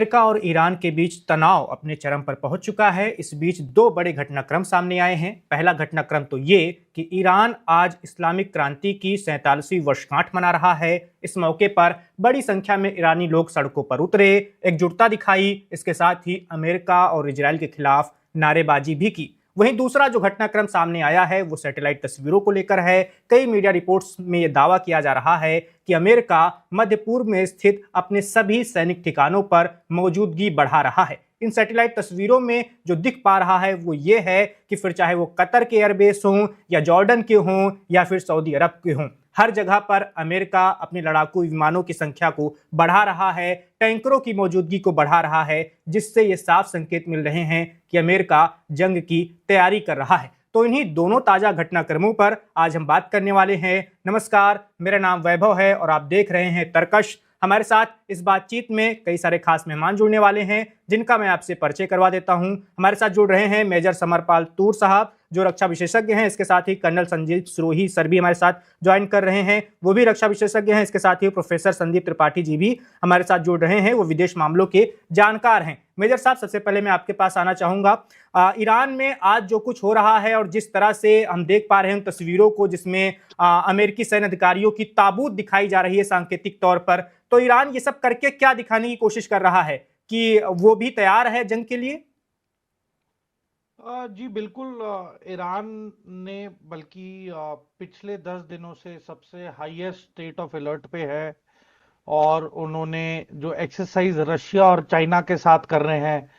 America और Iran के बीच तनाव अपने चरम पर पहुंच चुका है। इस बीच दो बड़े घटनाक्रम सामने आए हैं। पहला घटनाक्रम तो ये कि ईरान आज इस्लामिक क्रांति की 47वीं वर्षगांठ मना रहा है। इस मौके पर बड़ी संख्या में ईरानी लोग सड़कों पर उतरे, एकजुटता दिखाई। इसके साथ ही अमेरिका और इजरायल के खिलाफ नारेबाजी भी की। वहीं दूसरा जो घटनाक्रम सामने आया है वो सैटेलाइट तस्वीरों को लेकर है। कई मीडिया रिपोर्ट्स में यह दावा किया जा रहा है कि अमेरिका मध्य पूर्व में स्थित अपने सभी सैनिक ठिकानों पर मौजूदगी बढ़ा रहा है। इन सैटेलाइट तस्वीरों में जो दिख पा रहा है वो ये है कि फिर चाहे वो कतर के एयरबेस हों या जॉर्डन के हों या फिर सऊदी अरब के हों, हर जगह पर अमेरिका अपने लड़ाकू विमानों की संख्या को बढ़ा रहा है, टैंकरों की मौजूदगी को बढ़ा रहा है, जिससे ये साफ संकेत मिल रहे हैं कि अमेरिका जंग की तैयारी कर रहा है। तो इन्हीं दोनों ताजा घटनाक्रमों पर आज हम बात करने वाले हैं। नमस्कार, मेरा नाम वैभव है और आप देख रहे हैं तर्कश। हमारे साथ इस बातचीत में कई सारे खास मेहमान जुड़ने वाले हैं, जिनका मैं आपसे परिचय करवा देता हूं। हमारे साथ जुड़ रहे हैं मेजर समरपाल तूर साहब, जो रक्षा विशेषज्ञ हैं। इसके साथ ही कर्नल संजीव सिरोही सर भी हमारे साथ ज्वाइन कर रहे हैं, वो भी रक्षा विशेषज्ञ हैं। इसके साथ ही प्रोफेसर संदीप त्रिपाठी जी भी हमारे साथ जुड़ रहे हैं, वो विदेश मामलों के जानकार हैं। मेजर साहब, सबसे पहले मैं आपके पास आना चाहूंगा। ईरान में आज जो कुछ हो रहा है और जिस तरह से हम देख पा रहे हैं उन तस्वीरों को, जिसमें अमेरिकी सैन्य अधिकारियों की ताबूत दिखाई जा रही है सांकेतिक तौर पर, तो ईरान ये सब करके क्या दिखाने की कोशिश कर रहा है कि वो भी तैयार है जंग के लिए? जी बिल्कुल। ईरान ने बल्कि पिछले 10 दिनों से सबसे हाईएस्ट स्टेट ऑफ अलर्ट पे है। और उन्होंने जो एक्सरसाइज रशिया और चाइना के साथ कर रहे हैं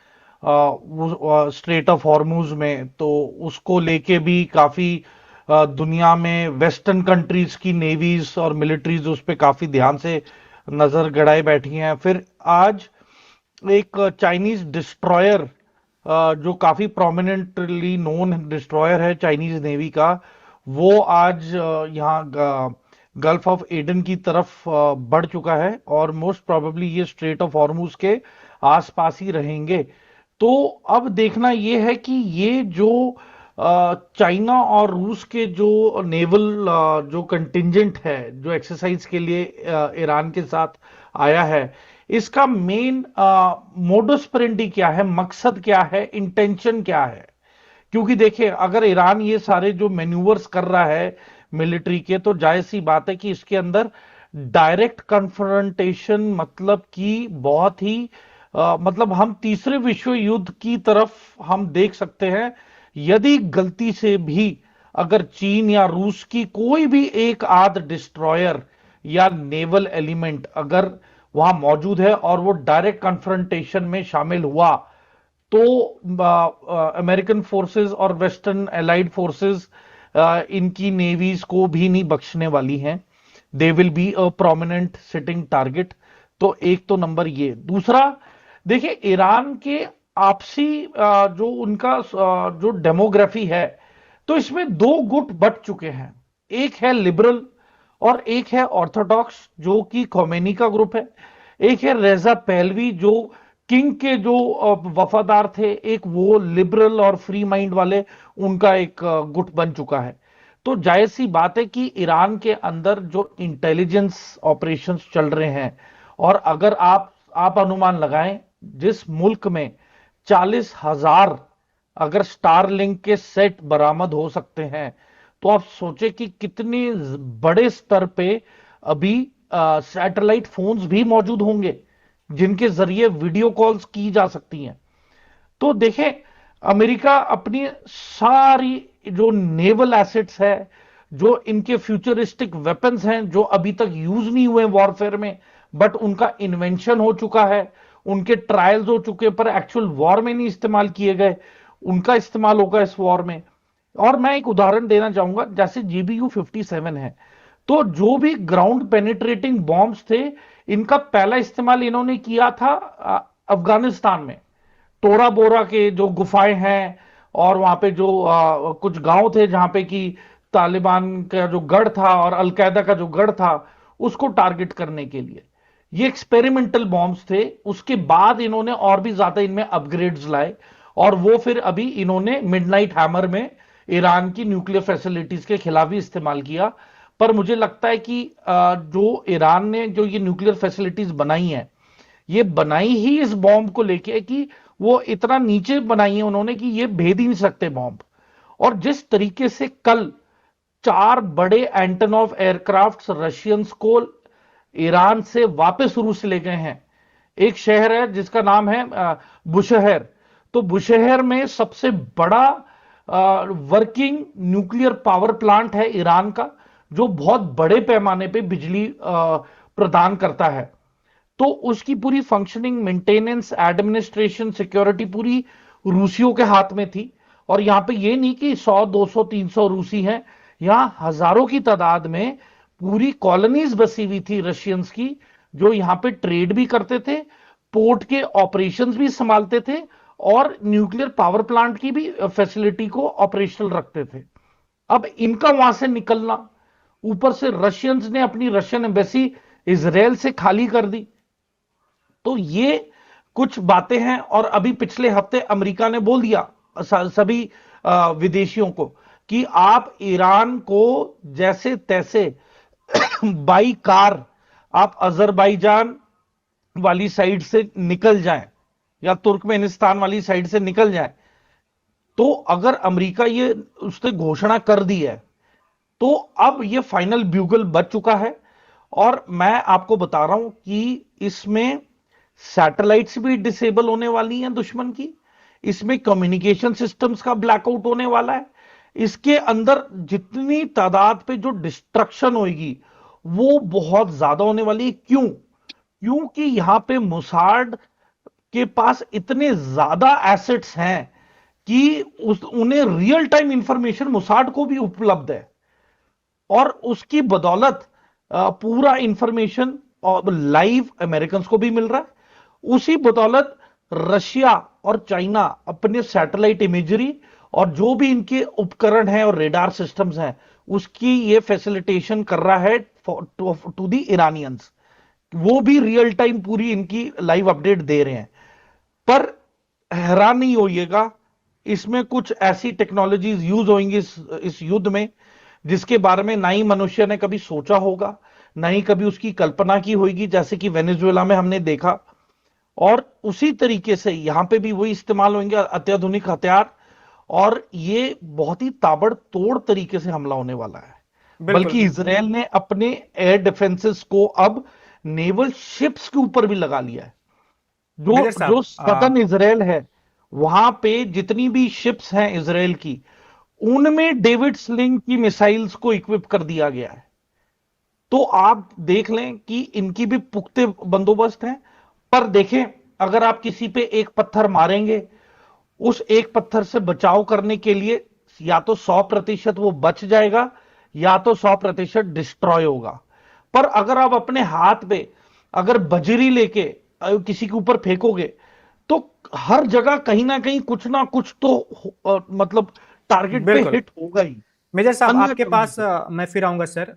वो स्ट्रेट ऑफ हॉर्मुज में, तो उसको लेके भी काफी दुनिया में वेस्टर्न कंट्रीज की नेवीज और मिलिट्रीज उस पे काफी ध्यान से नजर गड़ाए बैठी हैं। फिर आज एक चाइनीज डिस्ट्रॉयर, जो काफी प्रोमिनेंटली नोन डिस्ट्रॉयर है चाइनीज नेवी का, वो आज यहाँ गल्फ ऑफ एडन की तरफ बढ़ चुका है और मोस्ट प्रोबेबली ये स्ट्रेट ऑफ हॉर्मुज के आसपास ही रहेंगे। तो अब देखना ये है कि ये जो चाइना और रूस के जो नेवल जो कंटिंजेंट है जो एक्सरसाइज के लिए ईरान के साथ आया है, इसका मेन मोडस ऑपरेंडी क्या है, मकसद क्या है, इंटेंशन क्या है। क्योंकि देखिए, अगर ईरान ये सारे जो मैन्यूवर्स कर रहा है मिलिट्री के, तो जायज सी बात है कि इसके अंदर डायरेक्ट कन्फ्रंटेशन, मतलब कि बहुत ही मतलब हम तीसरे विश्व युद्ध की तरफ हम देख सकते हैं। यदि गलती से भी अगर चीन या रूस की कोई भी एक आध डिस्ट्रॉयर या नेवल एलिमेंट अगर वहां मौजूद है और वो डायरेक्ट कन्फ्रंटेशन में शामिल हुआ, तो अमेरिकन फोर्सेस और वेस्टर्न एलाइड फोर्सेस इनकी नेवीज को भी नहीं बख्शने वाली हैं। They will be a prominent sitting target. तो एक तो नंबर ये। दूसरा, देखिए ईरान के आपसी जो उनका जो डेमोग्राफी है, तो इसमें दो गुट बट चुके हैं। एक है लिबरल और एक है ऑर्थोडॉक्स, जो कि खोमेनी का ग्रुप है। एक है रेजा पहलवी, जो किंग के जो वफादार थे। एक वो लिबरल और फ्री माइंड वाले, उनका एक गुट बन चुका है। तो जायज सी बात है कि ईरान के अंदर जो इंटेलिजेंस ऑपरेशंस चल रहे हैं, और अगर आप अनुमान लगाएं, जिस मुल्क में 40,000 अगर स्टारलिंक के सेट बरामद हो सकते हैं, तो आप सोचे कि कितने बड़े स्तर पे अभी सैटेलाइट फोन्स भी मौजूद होंगे जिनके जरिए वीडियो कॉल्स की जा सकती हैं। तो देखें, अमेरिका अपनी सारी जो नेवल एसेट्स है, जो इनके फ्यूचरिस्टिक वेपन्स हैं जो अभी तक यूज नहीं हुए वॉरफेयर में, बट उनका इन्वेंशन हो चुका है, उनके ट्रायल्स हो चुके पर एक्चुअल वॉर में नहीं इस्तेमाल किए गए, उनका इस्तेमाल होगा इस वॉर में। और मैं एक उदाहरण देना चाहूंगा, जैसे GBU-57 है, तो जो भी ग्राउंड पेनिट्रेटिंग बॉम्ब्स थे, इनका पहला इस्तेमाल इन्होंने किया था अफगानिस्तान में। टोरा बोरा के जो गुफाएं हैं और वहां पे जो कुछ गांव थे जहां पे कि तालिबान का जो गढ़ था और अलकायदा का जो गढ़ था, उसको टारगेट करने के लिए ये एक्सपेरिमेंटल बॉम्ब्स थे। उसके बाद इन्होंने और भी ज्यादा इनमें अपग्रेड्स लाए और वो फिर अभी इन्होंने मिडनाइट हैमर में ईरान की न्यूक्लियर फैसिलिटीज के खिलाफ भी इस्तेमाल किया। पर मुझे लगता है कि जो ईरान ने जो ये न्यूक्लियर फैसिलिटीज बनाई हैं, ये बनाई ही इस बॉम्ब को लेके कि वो इतना नीचे बनाई है उन्होंने कि ये भेद ही नहीं सकते बॉम्ब। और जिस तरीके से कल 4 बड़े एंटनॉव एयरक्राफ्ट रशियंस को ईरान से वापस रूस ले गए हैं। एक शहर है जिसका नाम है बुशहर। तो बुशहर में सबसे बड़ा वर्किंग न्यूक्लियर पावर प्लांट है ईरान का, जो बहुत बड़े पैमाने पे बिजली प्रदान करता है। तो उसकी पूरी फंक्शनिंग, मेंटेनेंस, एडमिनिस्ट्रेशन, सिक्योरिटी पूरी रूसियों के हाथ में थी। और यहां पे ये नहीं कि 100 200 300 रूसी हैं, यहां हजारों की तादाद में पूरी कॉलोनीज बसी हुई थी रशियंस की, जो यहां पे ट्रेड भी करते थे, पोर्ट के ऑपरेशंस भी संभालते थे और न्यूक्लियर पावर प्लांट की भी फैसिलिटी को ऑपरेशनल रखते थे। अब इनका वहां से निकलना, ऊपर से रशियंस ने अपनी रशियन एम्बेसी इसराइल से खाली कर दी, तो ये कुछ बातें हैं। और अभी पिछले हफ्ते अमेरिका ने बोल दिया सभी विदेशियों को कि आप ईरान को जैसे तैसे बाई कार आप अजरबैजान वाली साइड से निकल जाएं या तुर्कमेनिस्तान वाली साइड से निकल जाएं। तो अगर अमेरिका ये उसने घोषणा कर दी है, तो अब ये फाइनल ब्यूगल बज चुका है। और मैं आपको बता रहा हूं कि इसमें सैटेलाइट्स भी डिसेबल होने वाली हैं दुश्मन की, इसमें कम्युनिकेशन सिस्टम्स का ब्लैकआउट होने वाला है, इसके अंदर जितनी तादाद पे जो डिस्ट्रक्शन होगी वो बहुत ज्यादा होने वाली है। क्यों? क्योंकि यहां पे मोसाड के पास इतने ज्यादा एसेट्स हैं कि उन्हें रियल टाइम इंफॉर्मेशन मोसाड को भी उपलब्ध है, और उसकी बदौलत पूरा इंफॉर्मेशन लाइव अमेरिकन को भी मिल रहा है। उसी बदौलत रशिया और चाइना अपने सैटेलाइट इमेजरी और जो भी इनके उपकरण हैं और रेडार सिस्टम्स हैं, उसकी ये फैसिलिटेशन कर रहा है टू द ईरानियंस। वो भी रियल टाइम पूरी इनकी लाइव अपडेट दे रहे हैं। पर हैरान नहीं होइएगा, इसमें कुछ ऐसी टेक्नोलॉजीज यूज होंगी इस युद्ध में जिसके बारे में ना ही मनुष्य ने कभी सोचा होगा, ना ही कभी उसकी कल्पना की होगी, जैसे कि वेनेजुएला में हमने देखा। और उसी तरीके से यहां पे भी वही इस्तेमाल होंगे अत्याधुनिक हथियार, और ये बहुत ही ताबड़तोड़ तरीके से हमला होने वाला है। बिल्कुल। बल्कि इसराइल ने अपने एयर डिफेंसेस को अब नेवल शिप्स के ऊपर भी लगा लिया है। जो मेजर जो साहब सदर्न इसराइल है, वहां पे जितनी भी शिप्स हैं इसराइल की, उनमें डेविड स्लिंग की मिसाइल्स को इक्विप कर दिया गया है। तो आप देख लें कि इनकी भी पुख्ते बंदोबस्त है। पर देखें, अगर आप किसी पे एक पत्थर मारेंगे, उस एक पत्थर से बचाव करने के लिए या तो 100% वो बच जाएगा या तो 100% डिस्ट्रॉय होगा। पर अगर आप अपने हाथ पे अगर बजरी लेके किसी के ऊपर फेंकोगे, तो हर जगह कहीं ना कुछ तो मतलब टारगेट पे बिल्कुल। हिट होगा ही। मेजर साहब अन्य आपके कभी पास से। मैं फिर आऊंगा सर।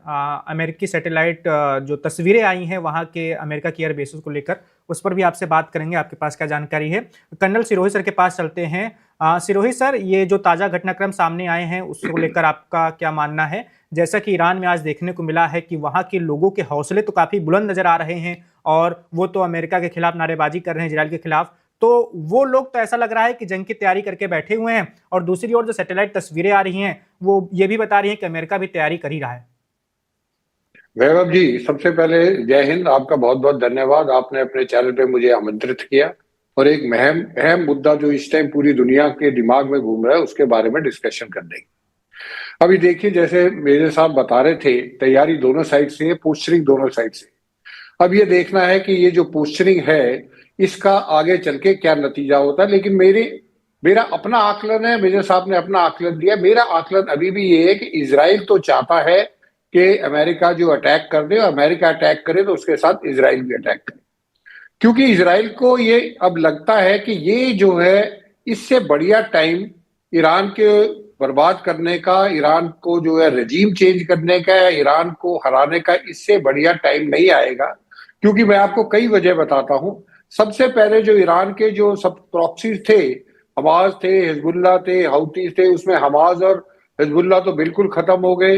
अमेरिकी सैटेलाइट जो तस्वीरें आई हैं वहां के अमेरिका की एयर बेसिस को लेकर, उस पर भी आपसे बात करेंगे, आपके पास क्या जानकारी है। कर्नल सिरोही सर के पास चलते हैं। सिरोही सर, ये जो ताजा घटनाक्रम सामने आए हैं उसको लेकर आपका क्या मानना है? जैसा कि ईरान में आज देखने को मिला है कि वहां के लोगों के हौसले तो काफी बुलंद नजर आ रहे हैं, और वो तो अमेरिका के खिलाफ नारेबाजी कर रहे हैं, इजरायल के खिलाफ। तो वो लोग तो ऐसा लग रहा है कि जंग की तैयारी करके बैठे हुए हैं, और दूसरी ओर जो सैटेलाइट तस्वीरें आ रही हैं वो ये भी बता रही हैं कि अमेरिका भी तैयारी कर ही रहा है। वैभव जी, सबसे पहले जय हिंद। आपका बहुत बहुत धन्यवाद, आपने अपने चैनल पे मुझे आमंत्रित किया और एक अहम अहम मुद्दा जो इस टाइम पूरी दुनिया के दिमाग में घूम रहा है उसके बारे में डिस्कशन करने की। अभी देखिए, जैसे मेरे साहब बता रहे थे, तैयारी दोनों साइड से है, पोस्चरिंग दोनों साइड से। अब ये देखना है कि ये जो पोस्चरिंग है इसका आगे चल के क्या नतीजा होता है। लेकिन मेरा अपना आकलन है, मेरे साहब ने अपना आकलन दिया, मेरा आकलन अभी भी ये है कि इजराइल तो चाहता है कि अमेरिका जो अटैक कर दे, अमेरिका अटैक करे तो उसके साथ इजराइल भी अटैक करे। क्योंकि इजराइल को ये अब लगता है कि ये जो है, इससे बढ़िया टाइम ईरान के बर्बाद करने का, ईरान को जो है रेजीम चेंज करने का, या ईरान को हराने का, इससे बढ़िया टाइम नहीं आएगा। क्योंकि मैं आपको कई वजह बताता हूं। सबसे पहले जो ईरान के जो सब प्रॉक्सीज थे, हमास थे, हिजबुल्ला थे, हौती थे, उसमें हमास और हिजबुल्ला तो बिल्कुल खत्म हो गए।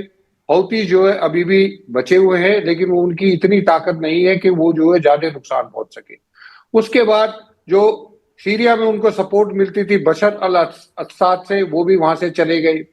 हौती जो है अभी भी बचे हुए हैं, लेकिन वो उनकी इतनी ताकत नहीं है कि वो जो है ज्यादा नुकसान पहुंच सके। उसके बाद जो सीरिया में उनको सपोर्ट मिलती थी बशर अल अस्साद से, वो भी वहां से चले गए।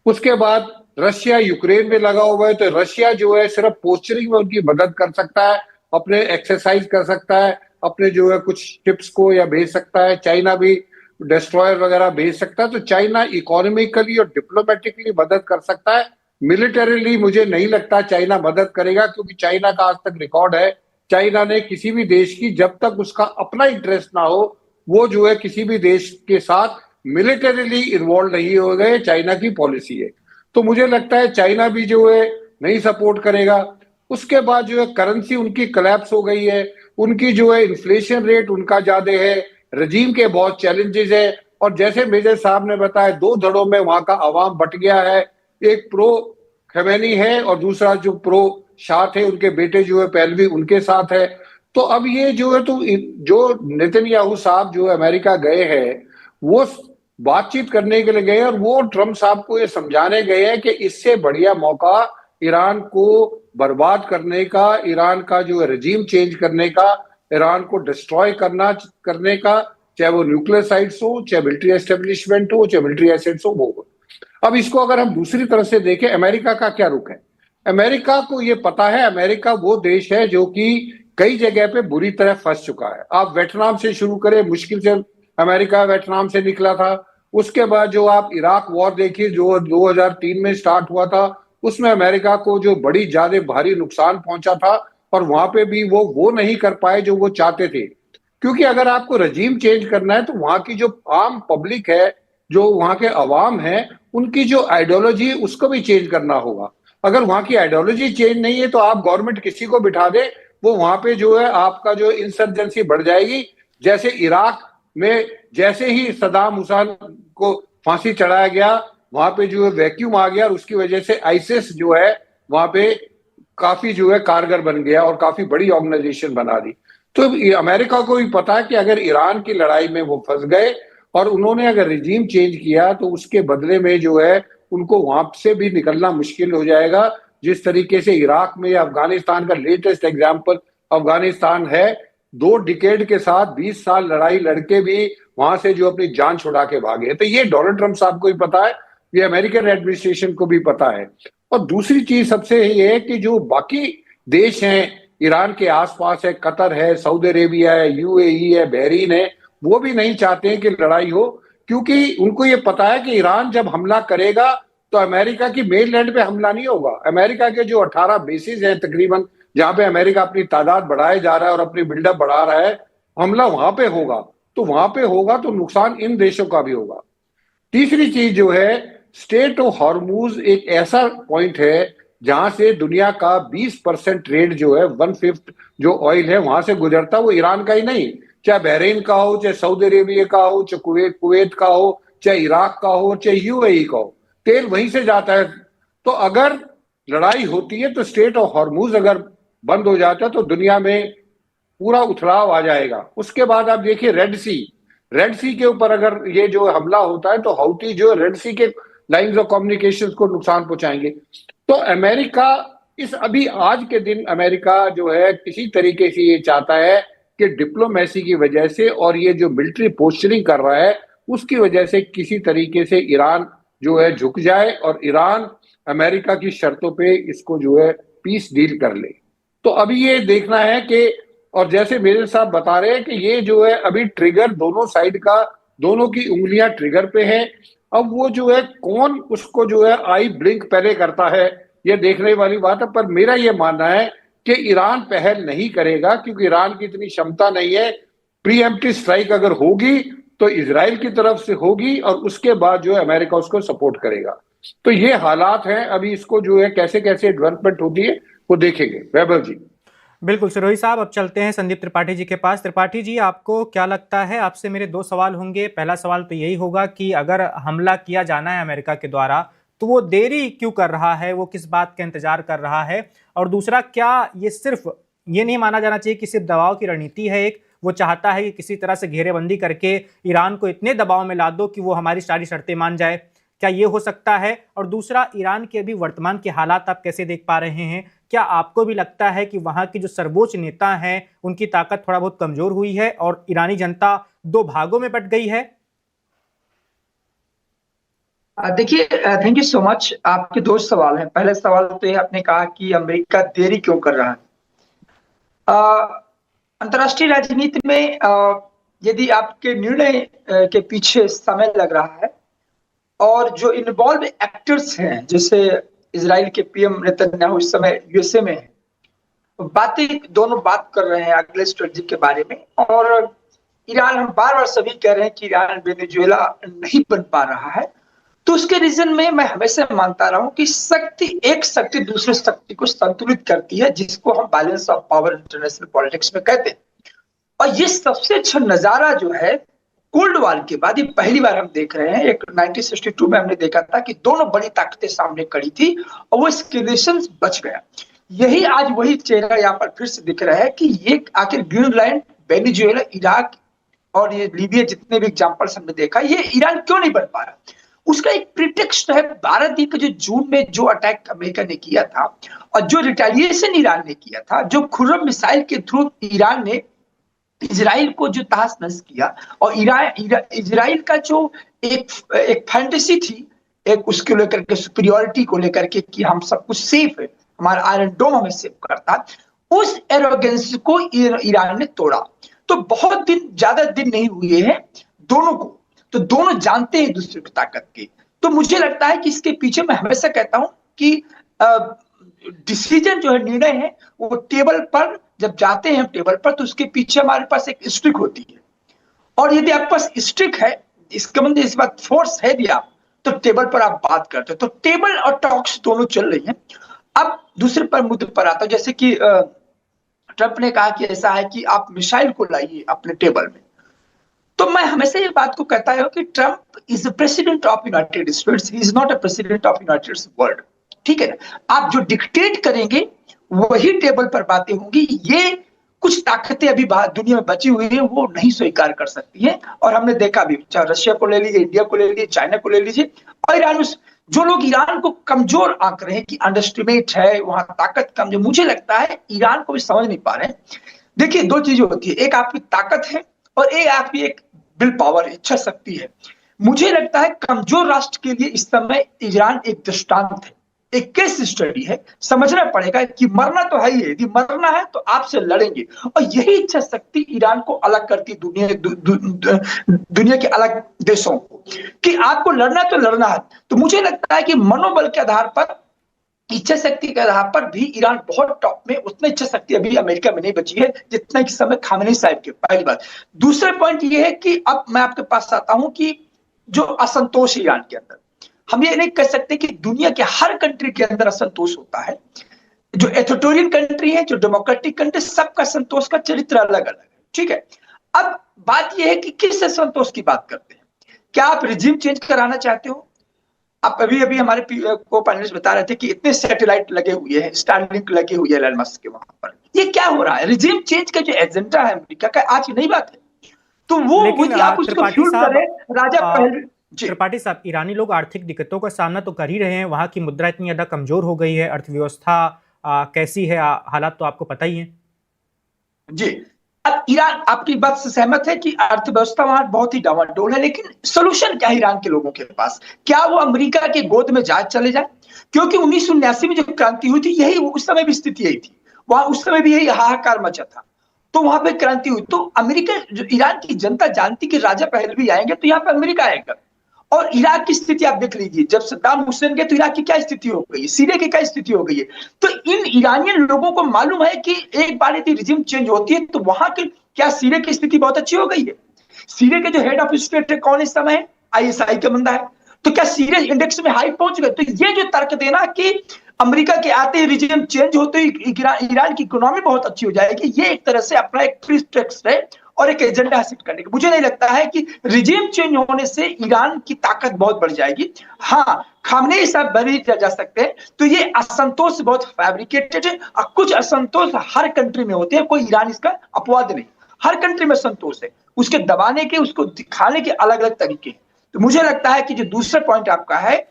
उसके बाद रशिया यूक्रेन में लगा हुआ है, तो रशिया जो है सिर्फ पोस्चरिंग में उनकी मदद कर सकता है, अपने एक्सरसाइज कर सकता है, अपने जो है कुछ शिप्स को या भेज सकता है। चाइना भी डिस्ट्रॉयर वगैरह भेज सकता है। तो चाइना इकोनॉमिकली और डिप्लोमेटिकली मदद कर सकता है। मिलिटरीली मुझे नहीं लगता चाइना मदद करेगा, क्योंकि चाइना का आज तक रिकॉर्ड है, चाइना ने किसी भी देश की, जब तक उसका अपना इंटरेस्ट ना हो, वो जो है किसी भी देश के साथ मिलिटरीली इन्वॉल्व नहीं हो गए। चाइना की पॉलिसी है। तो मुझे लगता है चाइना भी जो है नहीं सपोर्ट करेगा। उसके बाद जो है करेंसी उनकी कोलैप्स हो गई है, उनकी जो है इन्फ्लेशन रेट उनका ज्यादा है, रजीम के बहुत चैलेंजेस है। और जैसे मेजर साहब ने बताया, दो धड़ों में वहां का अवाम बट गया है। एक प्रो खमेनी है और दूसरा जो प्रो शाह थे, उनके बेटे जो है पहलवी, उनके साथ है। तो अब ये जो है, तो जो नेतन्याहू साहब जो अमेरिका गए हैं, वो बातचीत करने के लिए गए और वो ट्रम्प साहब को ये समझाने गए हैं कि इससे बढ़िया मौका ईरान को बर्बाद करने का, ईरान का जो रजीम चेंज करने का, ईरान को डिस्ट्रॉय करने का, चाहे वो न्यूक्लियर साइट्स हो, चाहे मिलिट्री एस्टेब्लिशमेंट हो, चाहे मिलिट्री एसेट्स हो, वो। अब इसको अगर हम दूसरी तरफ से देखें, अमेरिका का क्या रुख है? अमेरिका को ये पता है, अमेरिका वो देश है जो कि कई जगह पे बुरी तरह फंस चुका है। आप वियतनाम से शुरू करें, मुश्किल से अमेरिका वियतनाम से निकला था। उसके बाद जो आप इराक वॉर देखिए, जो 2003 में स्टार्ट हुआ था, उसमें अमेरिका को जो बड़ी ज्यादा भारी नुकसान पहुंचा था, और वहां पे भी वो नहीं कर पाए जो वो चाहते थे। क्योंकि अगर आपको रजीम चेंज करना है, तो वहां की जो आम पब्लिक है, जो वहां के अवाम है, उनकी जो आइडियोलॉजी, उसको भी चेंज करना होगा। अगर वहां की आइडियोलॉजी चेंज नहीं है, तो आप गवर्नमेंट किसी को बिठा दे, वो वहां पे जो है आपका जो इंसर्जेंसी बढ़ जाएगी। जैसे इराक में जैसे ही सदाम हुसैन को फांसी चढ़ाया गया, वहां पे जो है वैक्यूम आ गया, और उसकी वजह से आईसिस जो है वहां पे काफी जो है कारगर बन गया और काफी बड़ी ऑर्गेनाइजेशन बना दी। तो अमेरिका को भी पता है कि अगर ईरान की लड़ाई में वो फंस गए और उन्होंने अगर रिजीम चेंज किया, तो उसके बदले में जो है उनको वहां से भी निकलना मुश्किल हो जाएगा। जिस तरीके से इराक में या अफगानिस्तान का लेटेस्ट एग्जाम्पल अफगानिस्तान है, 2 डिकेड के साथ 20 साल लड़ाई लड़के भी वहां से जो अपनी जान छुड़ा के भागे। तो ये डोनाल्ड ट्रंप साहब को भी पता है, ये अमेरिकन एडमिनिस्ट्रेशन को भी पता है। और दूसरी चीज सबसे ये है कि जो बाकी देश हैं ईरान के आसपास है, कतर है, सऊदी अरेबिया है, यूएई है, बहरीन है, वो भी नहीं चाहते हैं कि लड़ाई हो, क्योंकि उनको ये पता है कि ईरान जब हमला करेगा, तो अमेरिका की मेनलैंड पे हमला नहीं होगा। अमेरिका के जो 18 बेसिस हैं तकरीबन, जहां पे अमेरिका अपनी तादाद बढ़ाए जा रहा है और अपनी बिल्डअप बढ़ा रहा है, हमला वहां पे होगा। तो वहां पे होगा तो नुकसान इन देशों का भी होगा। तीसरी चीज जो है, स्टेट ऑफ हॉर्मूज एक ऐसा पॉइंट है जहां से दुनिया का 20% ट्रेड जो है, 1/5 जो ऑयल है वहां से गुजरता है, वो ईरान का ही नहीं, चाहे बहरीन का हो, चाहे सऊदी अरेबिया का हो, चाहे कुवैत का हो, चाहे इराक का हो, चाहे यूएई का हो, तेल वहीं से जाता है। तो अगर लड़ाई होती है, तो स्टेट ऑफ हॉर्मूज अगर बंद हो जाता है, तो दुनिया में पूरा उथलाव आ जाएगा। उसके बाद आप देखिए रेड सी के ऊपर अगर ये जो हमला होता है, तो हौती जो रेड सी के लाइंस ऑफ कम्युनिकेशन को नुकसान पहुंचाएंगे। तो अमेरिका इस अभी आज के दिन अमेरिका जो है किसी तरीके से ये चाहता है कि डिप्लोमेसी की वजह से और ये जो मिलिट्री पोस्चरिंग कर रहा है, उसकी वजह से किसी तरीके से ईरान जो है झुक जाए और ईरान अमेरिका की शर्तों पे इसको जो है पीस डील कर ले। तो अभी ये देखना है कि, और जैसे मेरे साहब बता रहे हैं कि ये जो है अभी ट्रिगर दोनों साइड का, दोनों की उंगलियां ट्रिगर पे है। अब वो जो है कौन उसको जो है आई ब्लिंक पहले करता है, ये देखने वाली बात है। पर मेरा ये मानना है कि ईरान पहल नहीं करेगा, क्योंकि ईरान की इतनी क्षमता नहीं है। प्रीएम्प्टिव स्ट्राइक अगर होगी तो इजराइल की तरफ से होगी, और उसके बाद जो है अमेरिका उसको सपोर्ट करेगा। तो ये हालात हैं, अभी इसको जो है कैसे कैसे डेवलपमेंट होती है वो देखेंगे। वैभव जी। बिल्कुल सिरोही साहब, अब चलते हैं संदीप त्रिपाठी जी के पास। त्रिपाठी जी, आपको क्या लगता है, आपसे मेरे 2 सवाल होंगे। पहला सवाल तो यही होगा कि अगर हमला किया जाना है अमेरिका के द्वारा, तो वो देरी क्यों कर रहा है, वो किस बात का इंतजार कर रहा है? और दूसरा, क्या ये सिर्फ ये नहीं माना जाना चाहिए कि सिर्फ दबाव की रणनीति है, एक वो चाहता है कि किसी तरह से घेरेबंदी करके ईरान को इतने दबाव में ला दो कि वो हमारी सारी शर्तें मान जाए, क्या ये हो सकता है? और दूसरा, ईरान के अभी वर्तमान के हालात आप कैसे देख पा रहे हैं? क्या आपको भी लगता है कि वहां की जो सर्वोच्च नेता हैं उनकी ताकत थोड़ा बहुत कमजोर हुई है और ईरानी जनता दो भागों में बट गई है? देखिए, थैंक यू सो मच। आपके दो सवाल हैं। पहले सवाल तो ये आपने कहा कि अमेरिका देरी क्यों कर रहा है। अंतर्राष्ट्रीय राजनीति में यदि आपके निर्णय के पीछे समय लग रहा है और जो इन्वॉल्व एक्टर्स हैं, जैसे इजराइल के पीएम नेतन्याहू इस समय यूएसए में है, बातें दोनों बात कर रहे हैं अगले स्ट्रेटजी के बारे में। और ईरान, हम बार बार सभी कह रहे हैं कि ईरान वेनेजुएला नहीं बन पा रहा है। तो उसके रीजन में मैं हमेशा मानता रहा हूं कि एक शक्ति दूसरे शक्ति को संतुलित करती है, जिसको हम balance of power international politics में कहते हैं। और ये सबसे अच्छा नजारा जो है कोल्ड वॉर के बाद ये पहली बार हम देख रहे हैं। एक 1962 में हमने देखा था कि दोनों बड़ी ताकतें सामने खड़ी थी और वो एस्केलेशन बच गया। यही आज वही चेहरा यहाँ पर फिर से दिख रहा है कि ये आखिर ग्रीनलैंड, वेनेजुएला, इराक और ये लीबिया, जितने भी एग्जाम्पल्स हमने देखा, ये ईरान क्यों नहीं बन पा रहा। उसका एक प्रिटेक्स्ट है 12 दिन का जो जून में जो अटैक अमेरिका ने किया था और जो रिटेलिएशन ईरान ने किया था, जो खुर्रम मिसाइल के थ्रू ईरान ने इजराइल को जो तहस नहस किया, और इजराइल का जो एक फैंटेसी थी, एक उसको लेकर के सुपीरियोरिटी को लेकर के कि हम सब कुछ सेफ है, हमारा आयरन डोम हमें सेफ करता, उस एरोगेंस को ईरान ने तोड़ा। तो बहुत दिन, ज्यादा दिन नहीं हुए हैं दोनों को, तो दोनों जानते हैं दूसरे की ताकत की। तो मुझे लगता है कि इसके पीछे मैं हमेशा कहता हूं कि डिसीजन जो है, निर्णय है, वो टेबल पर जब जाते हैं टेबल पर, तो उसके पीछे हमारे पास एक स्ट्रिक होती है। और यदि आपके पास स्ट्रिक है, इसका मतलब इस बात फोर्स है भी आप, तो टेबल पर आप बात करते हो। तो टेबल और टॉक्स दोनों चल रही हैं। अब दूसरे पर मुद्दे पर आता है, जैसे कि ट्रंप ने कहा कि ऐसा है कि आप मिसाइल को लाइए अपने टेबल में। तो मैं हमेशा ये बात को कहता हूं कि Trump is the president of United states, he is not a president of United world. ठीक है ना? आप जो डिक्टेट करेंगे वही टेबल पर बातें होंगी। ये कुछ ताकतें अभी दुनिया में बची हुई है, वो नहीं स्वीकार कर सकती है। और हमने देखा भी, चाहे रशिया को ले लीजिए, इंडिया को ले लीजिए, चाइना को ले लीजिए, और ईरान, जो लोग ईरान को कमजोर आंक रहे हैं कि अंडरएस्टिमेट है, वहां ताकत कम, जो मुझे लगता है ईरान को भी समझ नहीं पा रहे हैं। देखिए, दो चीजें होती है, एक आपकी ताकत है और एक आपकी एक विल पावर, इच्छा शक्ति है। मुझे लगता है कमजोर राष्ट्र के लिए इस समय ईरान एक दृष्टांत है, एक केस स्टडी है। समझना पड़ेगा कि मरना तो है ही है, यदि मरना है तो आपसे लड़ेंगे। और यही इच्छा शक्ति ईरान को अलग करती दुनिया के अलग देशों को, कि आपको लड़ना तो लड़ना है। तो मुझे लगता है कि मनोबल के आधार पर, इच्छा शक्ति के आधार पर भी ईरान बहुत टॉप में, उतना इच्छा शक्ति अभी अमेरिका में नहीं बची है जितना इस समय खामेनी साहब के। पहली बात। दूसरा पॉइंट ये है कि अब मैं आपके पास आता हूं कि जो असंतोष ईरान के अंदर, हम ये नहीं कह सकते कि दुनिया के हर कंट्री के अंदर असंतोष होता है। जो एथोटोरियन कंट्री है, जो डेमोक्रेटिक कंट्री, सबका संतोष का चरित्र अलग अलग है। ठीक है? अब बात यह है कि किस असंतोष की बात करते हैं। क्या आप रिजीम चेंज कराना चाहते हो? आप अभी अभी हमारे को पैनलिस्ट बता रहे थे कि इतने सैटेलाइट लगे हुए हैं, स्टारलिंक लगे हुए हैं एलन मस्क के वहां पर। ये क्या हो रहा है? रिजीम चेंज का जो एजेंडा है अमेरिका का, आज की नई बात है। तो वो आप उसको फ्यूल करें, राजा पहले। त्रिपाठी साहब, ईरानी लोग आर्थिक दिक्कतों का सामना तो कर ही रहे हैं। वहां की मुद्रा इतनी ज्यादा कमजोर हो गई है, अर्थव्यवस्था कैसी है, हालात तो आपको पता ही है जी। अब ईरान आपकी बात से सहमत है कि अर्थव्यवस्था वहां बहुत ही डावाडोल है, लेकिन सोल्यूशन क्या है ईरान के लोगों के पास? क्या वो अमेरिका के गोद में जा चले जाए? क्योंकि 1979 में जो क्रांति हुई थी, यही उस समय भी स्थिति यही थी। वहां उस समय भी यही हाहाकार मचा था, तो वहां पे क्रांति हुई। तो अमेरिका, जो ईरान की जनता जानती कि राजा पहलवी आएंगे तो यहाँ पे अमेरिका आएगा। और इराक की स्थिति आप देख लीजिए, जब सद्दाम हुसैन गए तो इराक की क्या स्थिति हो गई है, सीरिया की क्या स्थिति हो गई है। तो इन ईरानियन लोगों को मालूम है कि एक बार यदि रिजिम चेंज होती है तो वहां की क्या सीरिया की स्थिति बहुत अच्छी हो गई है। सीरिया के जो हेड ऑफ स्टेट है कौन इस समय है? आईएसआई का बंदा है। तो क्या सीरिया इंडेक्स में हाई पहुंच गए? तो ये जो तर्क देना कि अमेरिका के आते ही रिजिम चेंज होते ही ईरान की इकोनॉमी बहुत अच्छी हो जाएगी, ये एक तरह से अपना एक प्रीटेक्स्ट है और एक एजेंडा हासिल करने का। मुझे नहीं लगता है कि रिजीम चेंज होने से ईरान की ताकत बहुत बढ़ जाएगी। हाँ, खामनेई साहब बरी जा सकते हैं। तो ये असंतोष बहुत फैब्रिकेटेड है, और कुछ असंतोष हर कंट्री में होते हैं, कोई ईरान इसका अपवाद नहीं। हर कंट्री में संतोष है, उसके दबाने के, उसको दिखाने के अलग अलग तरीके हैं। तो मुझे लगता है कि जो दूसरा पॉइंट आपका है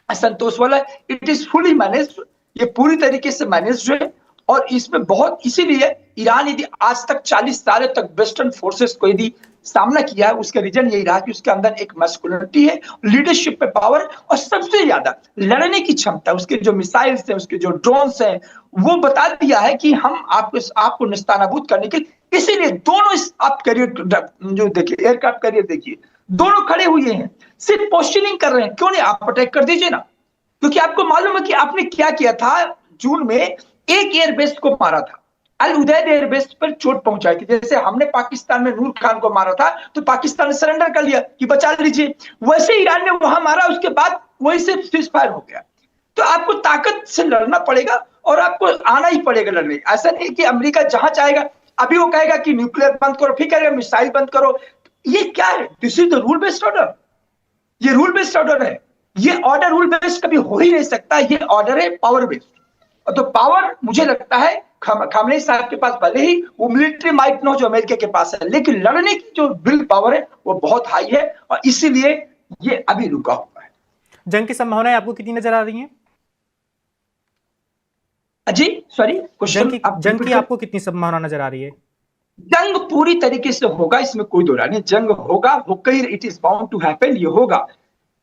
असंतोष वाला, इट इज फुली मैनेज्ड। ये पूरी तरीके से मैनेज है। और इसमें बहुत, इसीलिए ईरान यदि आज तक 40 सालों तक वेस्टर्न फोर्सेस को यदि सामना किया है, उसका रीजन यही रहा कि उसके अंदर एक मैस्कुलिनिटी है, लीडरशिप पे पावर, और सबसे ज्यादा लड़ने की क्षमता। उसके जो मिसाइल्स हैं, उसके जो ड्रोन्स हैं, वो बता दिया है कि हम आपको निस्तानाबूद करने के लिए। इसीलिए दोनों आप करियर जो देखिए, एयरक्राफ्ट करियर देखिए, दोनों खड़े हुए हैं, सिर्फ पोस्टनिंग कर रहे हैं। क्यों नहीं, आप अटैक कर दीजिए ना। क्योंकि आपको मालूम है कि आपने क्या किया था। जून में एक एयरबेस को मारा था, अल उदैद एयरबेस पर चोट पहुंचाई थी। जैसे हमने पाकिस्तान में नूर खान को मारा था, तो पाकिस्तान ने सरेंडर कर लिया कि बचा लीजिए, वैसे ईरान ने वहां मारा, उसके बाद वही से सीज फायर हो गया। तो आपको ताकत से लड़ना पड़ेगा और आपको आना ही पड़ेगा लड़ने। ऐसा नहीं कि अमेरिका जहां चाहेगा, अभी वो कहेगा कि न्यूक्लियर बंद करो, फिर कहेगा मिसाइल बंद करो। ये क्या है? This is the rule based order. ये रूल बेस्ड ऑर्डर है। ये ऑर्डर रूल बेस्ड कभी हो ही नहीं सकता। ये ऑर्डर है पावर बेस्ड। तो पावर मुझे लगता है खामनेई साहब के पास भले ही वो मिलिट्री माइट नो जो अमेरिका के पास है, लेकिन लड़ने की जो विल पावर है वो बहुत हाई है, और इसीलिए ये अभी रुका हुआ है। जंग की संभावनाएं आपको कितनी नजर आ रही हैं? जी सॉरी, क्वेश्चन जंग की आपको कितनी संभावना नजर आ रही है? जंग पूरी तरीके से होगा, इसमें कोई दो राय नहीं। जंग होगा, होकर it is bound to happen, ये होगा।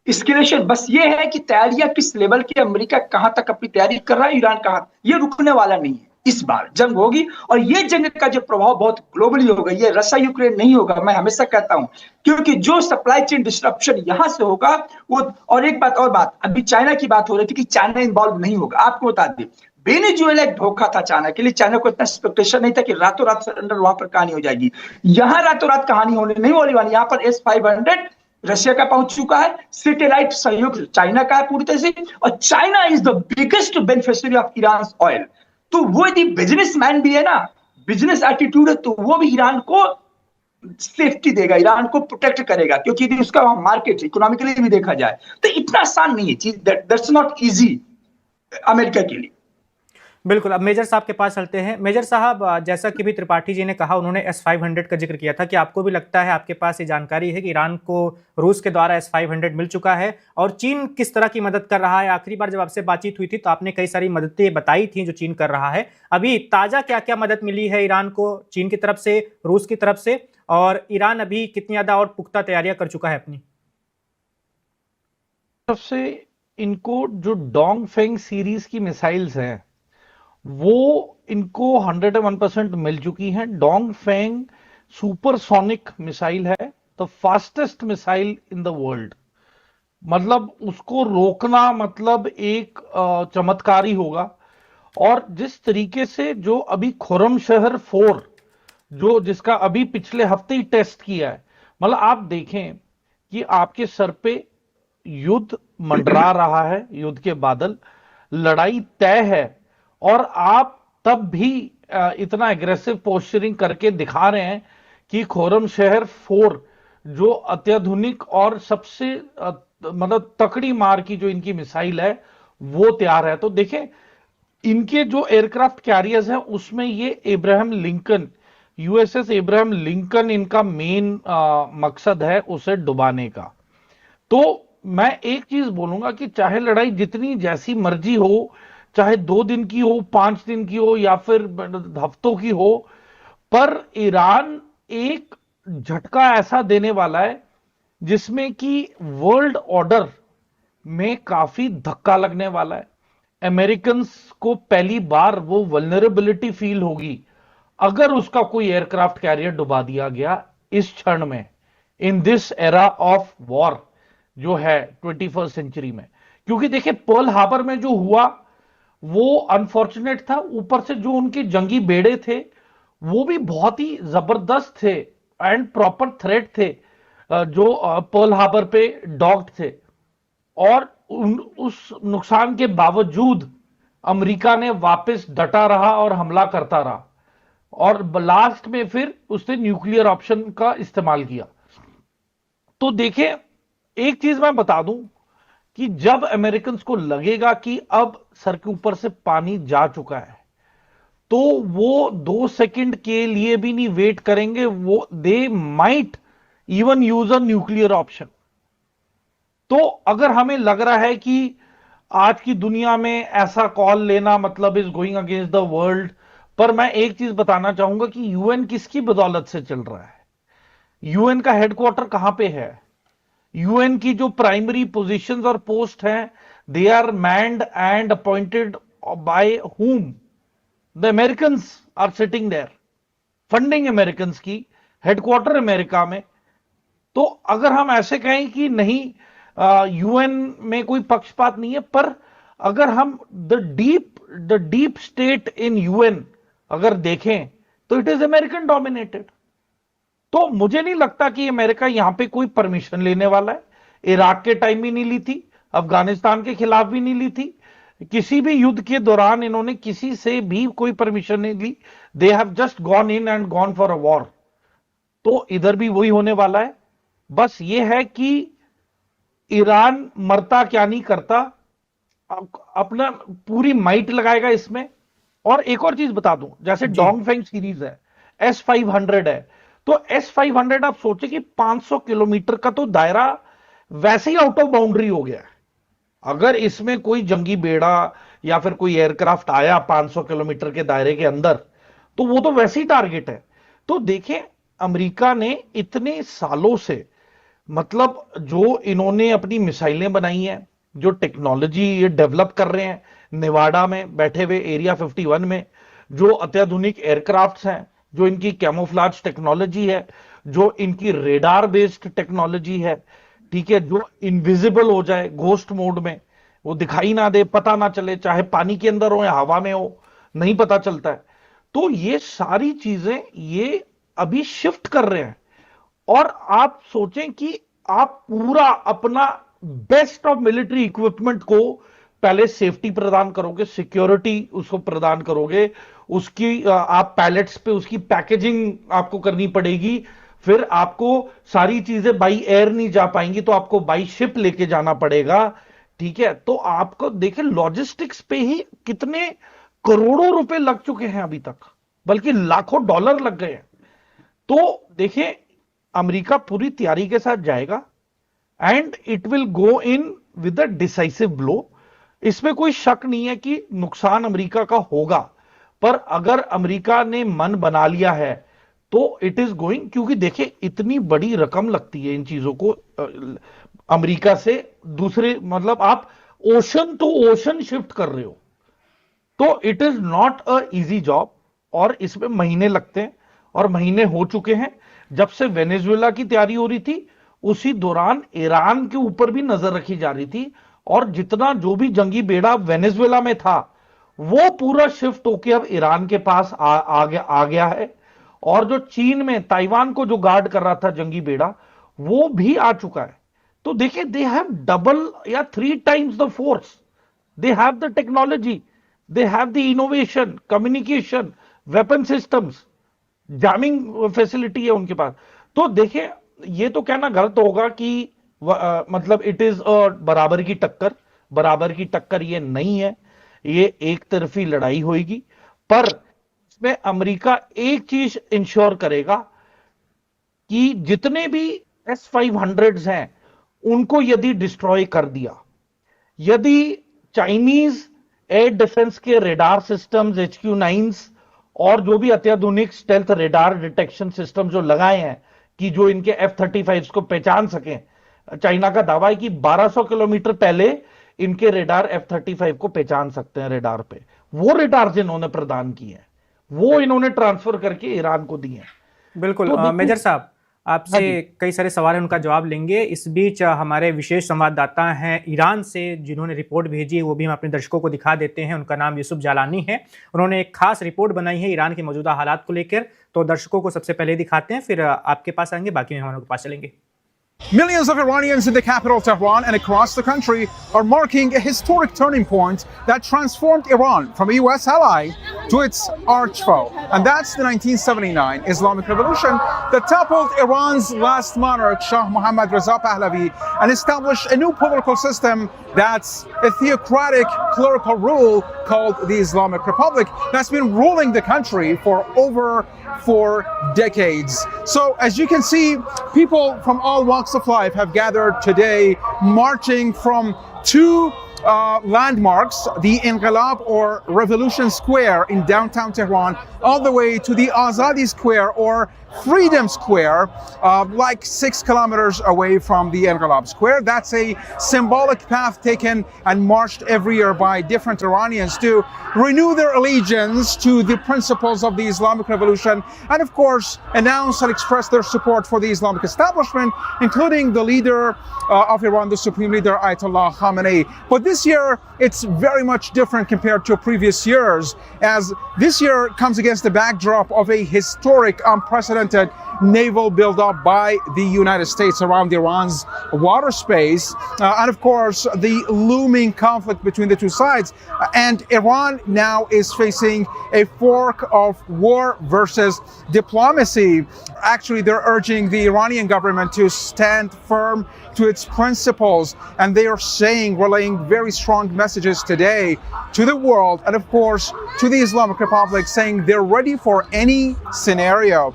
एस्केलेशन बस ये है कि तैयारियां किस लेवल की, अमेरिका कहां तक अपनी तैयारी कर रहा है, ईरान कहां, ये रुकने वाला नहीं है। इस बार जंग होगी, और ये जंग का जो प्रभाव बहुत ग्लोबली होगा। ये रशिया यूक्रेन नहीं होगा, मैं हमेशा कहता हूं, क्योंकि जो सप्लाई चेन डिस्ट्रप्शन यहां से होगा वो। और एक बात और बात, अभी चाइना की बात हो रही थी कि चाइना इन्वॉल्व नहीं होगा। आपको बता दें, वेनेजुएला एक धोखा था चाइना के लिए। चाइना को इतना एक्सपेक्टेशन नहीं था कि रातों रात सरेंडर वहां पर कहानी हो जाएगी। यहां रातों रात कहानी होने नहीं होने वाली। यहां पर S-500 रशिया का पहुंच चुका है, सैटेलाइट सहयोग चाइना का है पूरी तरह से, और China is the biggest beneficiary of Iran oil. तो वो यदि बिजनेसमैन भी है ना, बिजनेस एटीट्यूड है, तो वो भी ईरान को सेफ्टी देगा, ईरान को प्रोटेक्ट करेगा, क्योंकि यदि उसका मार्केट इकोनॉमिकली भी देखा जाए तो इतना आसान नहीं है चीज। दैट्स नॉट इजी अमेरिका के लिए। बिल्कुल। अब मेजर साहब के पास चलते हैं। मेजर साहब, जैसा कि भी त्रिपाठी जी ने कहा, उन्होंने S-500 का जिक्र किया था, कि आपको भी लगता है, आपके पास ये जानकारी है कि ईरान को रूस के द्वारा S-500 मिल चुका है, और चीन किस तरह की मदद कर रहा है? आखिरी बार जब आपसे बातचीत हुई थी तो आपने कई सारी मददें बताई थी जो चीन कर रहा है। अभी ताजा क्या क्या मदद मिली है ईरान को, चीन की तरफ से, रूस की तरफ से, और ईरान अभी कितनी ज्यादा और पुख्ता तैयारियां कर चुका है अपनी? सबसे इनको जो डोंग फेंग सीरीज की मिसाइल्स हैं, वो इनको 101% मिल चुकी हैं। डोंग फेंग सुपरसोनिक मिसाइल है, the fastest missile in the world. मतलब उसको रोकना मतलब एक चमत्कार ही होगा। और जिस तरीके से जो अभी खुर्रमशहर 4, जो जिसका अभी पिछले हफ्ते ही टेस्ट किया है, मतलब आप देखें कि आपके सर पे युद्ध मंडरा रहा है, युद्ध के बादल, लड़ाई तय है, और आप तब भी इतना एग्रेसिव पोस्चरिंग करके दिखा रहे हैं कि खुर्रमशहर 4 जो अत्याधुनिक और सबसे मतलब तकड़ी मार की जो इनकी मिसाइल है, वो तैयार है। तो देखें, इनके जो एयरक्राफ्ट कैरियर्स हैं उसमें ये Ibrahim Lincoln, USS Ibrahim Lincoln इनका मेन मकसद है उसे डुबाने का। तो मैं एक चीज बोलूंगा कि चाहे लड़ाई जितनी जैसी मर्जी हो, चाहे 2 दिन की हो, 5 दिन की हो, या फिर हफ्तों की हो, पर ईरान एक झटका ऐसा देने वाला है जिसमें कि वर्ल्ड ऑर्डर में काफी धक्का लगने वाला है। अमेरिकन को पहली बार वो वल्नरेबिलिटी फील होगी अगर उसका कोई एयरक्राफ्ट कैरियर डुबा दिया गया इस क्षण में, in this era of war जो है 21st सेंचुरी में। क्योंकि देखिए, पर्ल हार्बर में जो हुआ वो अनफॉर्चुनेट था, ऊपर से जो उनके जंगी बेड़े थे वो भी बहुत ही जबरदस्त थे एंड प्रॉपर थ्रेट थे, जो पर्ल हार्बर पे डॉक्ड थे। और उस नुकसान के बावजूद अमेरिका ने वापस डटा रहा और हमला करता रहा, और लास्ट में फिर उसने न्यूक्लियर ऑप्शन का इस्तेमाल किया। तो देखें, एक चीज मैं बता दूं कि जब अमेरिकन को लगेगा कि अब सर के ऊपर से पानी जा चुका है, तो वो 2 सेकंड के लिए भी नहीं वेट करेंगे, वो they might even use a nuclear option. तो अगर हमें लग रहा है कि आज की दुनिया में ऐसा कॉल लेना मतलब is going against the world. पर मैं एक चीज बताना चाहूंगा कि यूएन किसकी बदौलत से चल रहा है? यूएन का हेडक्वार्टर कहां पे है? यूएन की जो प्राइमरी पोजीशंस और पोस्ट हैं, they are manned and appointed by whom? The Americans are sitting there, funding Americans की, हेडक्वार्टर अमेरिका में। तो अगर हम ऐसे कहें कि नहीं यूएन में कोई पक्षपात नहीं है, पर अगर हम the deep state in UN अगर देखें तो इट इज अमेरिकन डोमिनेटेड। तो मुझे नहीं लगता कि अमेरिका यहां पे कोई परमिशन लेने वाला है। इराक के टाइम भी नहीं ली थी, अफगानिस्तान के खिलाफ भी नहीं ली थी, किसी भी युद्ध के दौरान इन्होंने किसी से भी कोई परमिशन नहीं ली। They have just gone in and gone for a war. तो इधर भी वही होने वाला है। बस ये है कि ईरान मरता क्या नहीं करता, अपना पूरी माइट लगाएगा इसमें। और एक और चीज बता दूं, जैसे डोंगफेंग सीरीज है, S-500 है, तो S-500 आप सोचे कि 500 किलोमीटर का तो दायरा वैसे ही आउट ऑफ बाउंड्री हो गया है। अगर इसमें कोई जंगी बेड़ा या फिर कोई एयरक्राफ्ट आया 500 किलोमीटर के दायरे के अंदर, तो वो तो वैसे ही टारगेट है। तो देखें, अमेरिका ने इतने सालों से, मतलब जो इन्होंने अपनी मिसाइलें बनाई हैं, जो टेक्नोलॉजी ये डेवलप कर रहे हैं, नेवाडा में बैठे हुए एरिया 51 में, जो अत्याधुनिक एयरक्राफ्ट्स हैं, जो इनकी कैमोफ्लाज टेक्नोलॉजी है, जो इनकी रेडार बेस्ड टेक्नोलॉजी है, ठीक है, जो इनविजिबल हो जाए, घोस्ट मोड में, वो दिखाई ना दे, पता ना चले, चाहे पानी के अंदर हो या हवा में हो, नहीं पता चलता है। तो ये सारी चीजें ये अभी शिफ्ट कर रहे हैं। और आप सोचें कि आप पूरा अपना बेस्ट ऑफ मिलिट्री इक्विपमेंट को पहले सेफ्टी प्रदान करोगे, सिक्योरिटी उसको प्रदान करोगे, उसकी आप पैलेट्स पे उसकी पैकेजिंग आपको करनी पड़ेगी, फिर आपको सारी चीजें बाई एयर नहीं जा पाएंगी तो आपको बाई शिप लेके जाना पड़ेगा, ठीक है। तो आपको देखिए लॉजिस्टिक्स पे ही कितने करोड़ों रुपए लग चुके हैं अभी तक, बल्कि लाखों डॉलर लग गए हैं। तो देखिए अमेरिका पूरी तैयारी के साथ जाएगा and it will go in with a decisive blow. इसमें कोई शक नहीं है कि नुकसान अमेरिका का होगा, पर अगर अमेरिका ने मन बना लिया है तो इट इज गोइंग, क्योंकि देखिए इतनी बड़ी रकम लगती है इन चीजों को अमेरिका से दूसरे, मतलब आप ओशन टू ओशन शिफ्ट कर रहे हो, तो it is not a easy job और इसमें महीने लगते हैं और महीने हो चुके हैं। जब से वेनेजुएला की तैयारी हो रही थी उसी दौरान ईरान के ऊपर भी नजर रखी जा रही थी, और जितना जो भी जंगी बेड़ा वेनेजुएला में था वो पूरा शिफ्ट होकर अब ईरान के पास आ गया है। और जो चीन में ताइवान को जो गार्ड कर रहा था जंगी बेड़ा, वो भी आ चुका है। तो देखिए दे हैव डबल या 3 times the force, they have the technology, they have the innovation, communication, weapon systems, jamming facility है उनके पास। तो देखिए ये तो कहना गलत होगा कि मतलब इट इज बराबर की टक्कर, बराबर की टक्कर ये नहीं है, ये एक तरफी लड़ाई होगी। पर इसमें अमेरिका एक चीज इंश्योर करेगा कि जितने भी S-500s हैं उनको यदि डिस्ट्रॉय कर दिया, यदि चाइनीज एयर डिफेंस के रेडार सिस्टम्स HQ-9s और जो भी अत्याधुनिक स्टेल्थ रेडार डिटेक्शन सिस्टम जो लगाए हैं कि जो इनके F-35s को पहचान सकें, चाइना का दावा है कि 1200 किलोमीटर पहले इनके रेडार F-35 को पहचान सकते हैं रेडार पे। वो रेडार जिन्होंने प्रदान किए हैं वो इन्होंने ट्रांसफर करके ईरान को दिए हैं। बिल्कुल। तो मेजर साहब आपसे कई सारे सवाल हैं, उनका जवाब लेंगे। इस बीच हमारे विशेष संवाददाता हैं ईरान से जिन्होंने रिपोर्ट भेजी है, वो भी हम अपने दर्शकों को दिखा देते हैं। उनका नाम यूसुफ जालानी है। उन्होंने एक खास रिपोर्ट बनाई है ईरान के मौजूदा हालात को लेकर, तो दर्शकों को सबसे पहले दिखाते हैं, फिर आपके पास आएंगे, बाकी मेहमानों के पास चलेंगे। Millions of Iranians in the capital Tehran and across the country are marking a historic turning point that transformed Iran from a US ally to its arch foe. And that's the 1979 Islamic Revolution that toppled Iran's last monarch, Shah Mohammad Reza Pahlavi, and established a new political system that's a theocratic clerical rule called the Islamic Republic that's been ruling the country for over 4 decades. So as you can see, people from all walks of life have gathered today, marching from two landmarks, the Inqilab or Revolution Square in downtown Tehran, all the way to the Azadi Square or Freedom Square, like 6 kilometers away from the Inqilab Square. That's a symbolic path taken and marched every year by different Iranians to renew their allegiance to the principles of the Islamic Revolution and, of course, announce and express their support for the Islamic establishment, including the leader of Iran, the Supreme Leader Ayatollah Khamenei. But this year, it's very much different compared to previous years, as this year comes against the backdrop of a historic, unprecedented naval buildup by the United States around Iran's water space, and of course the looming conflict between the two sides. And Iran now is facing a fork of war versus diplomacy. Actually, they're urging the Iranian government to stand firm to its principles, and they are relaying very strong messages today to the world and of course to the Islamic Republic, saying they're ready for any scenario,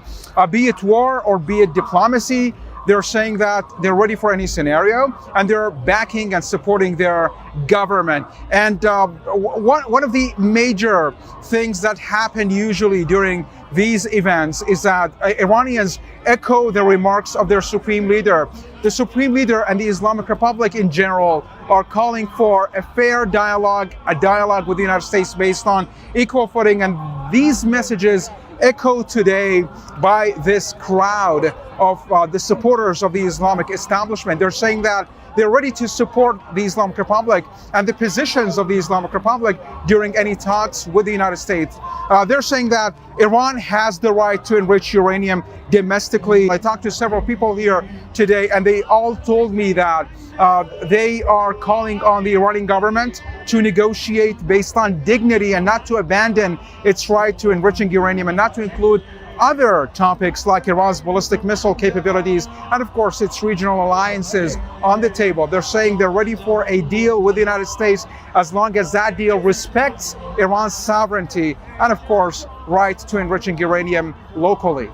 be it war or be it diplomacy. They're saying that they're ready for any scenario, and they're backing and supporting their government. And one of the major things that happen usually during these events is that Iranians echo the remarks of their supreme leader. The supreme leader and the Islamic Republic in general are calling for a fair dialogue, a dialogue with the United States based on equal footing. And these messages echoed today by this crowd of the supporters of the Islamic establishment. They're saying that they're ready to support the Islamic Republic and the positions of the Islamic Republic during any talks with the United States. They're saying that Iran has the right to enrich uranium domestically. I talked to several people here today, and they all told me that they are calling on the Iranian government to negotiate based on dignity and not to abandon its right to enriching uranium and not to include other topics like Iran's ballistic missile capabilities and of course its regional alliances on the table. They're saying they're ready for a deal with the United States as long as that deal respects Iran's sovereignty and of course right to enriching uranium locally.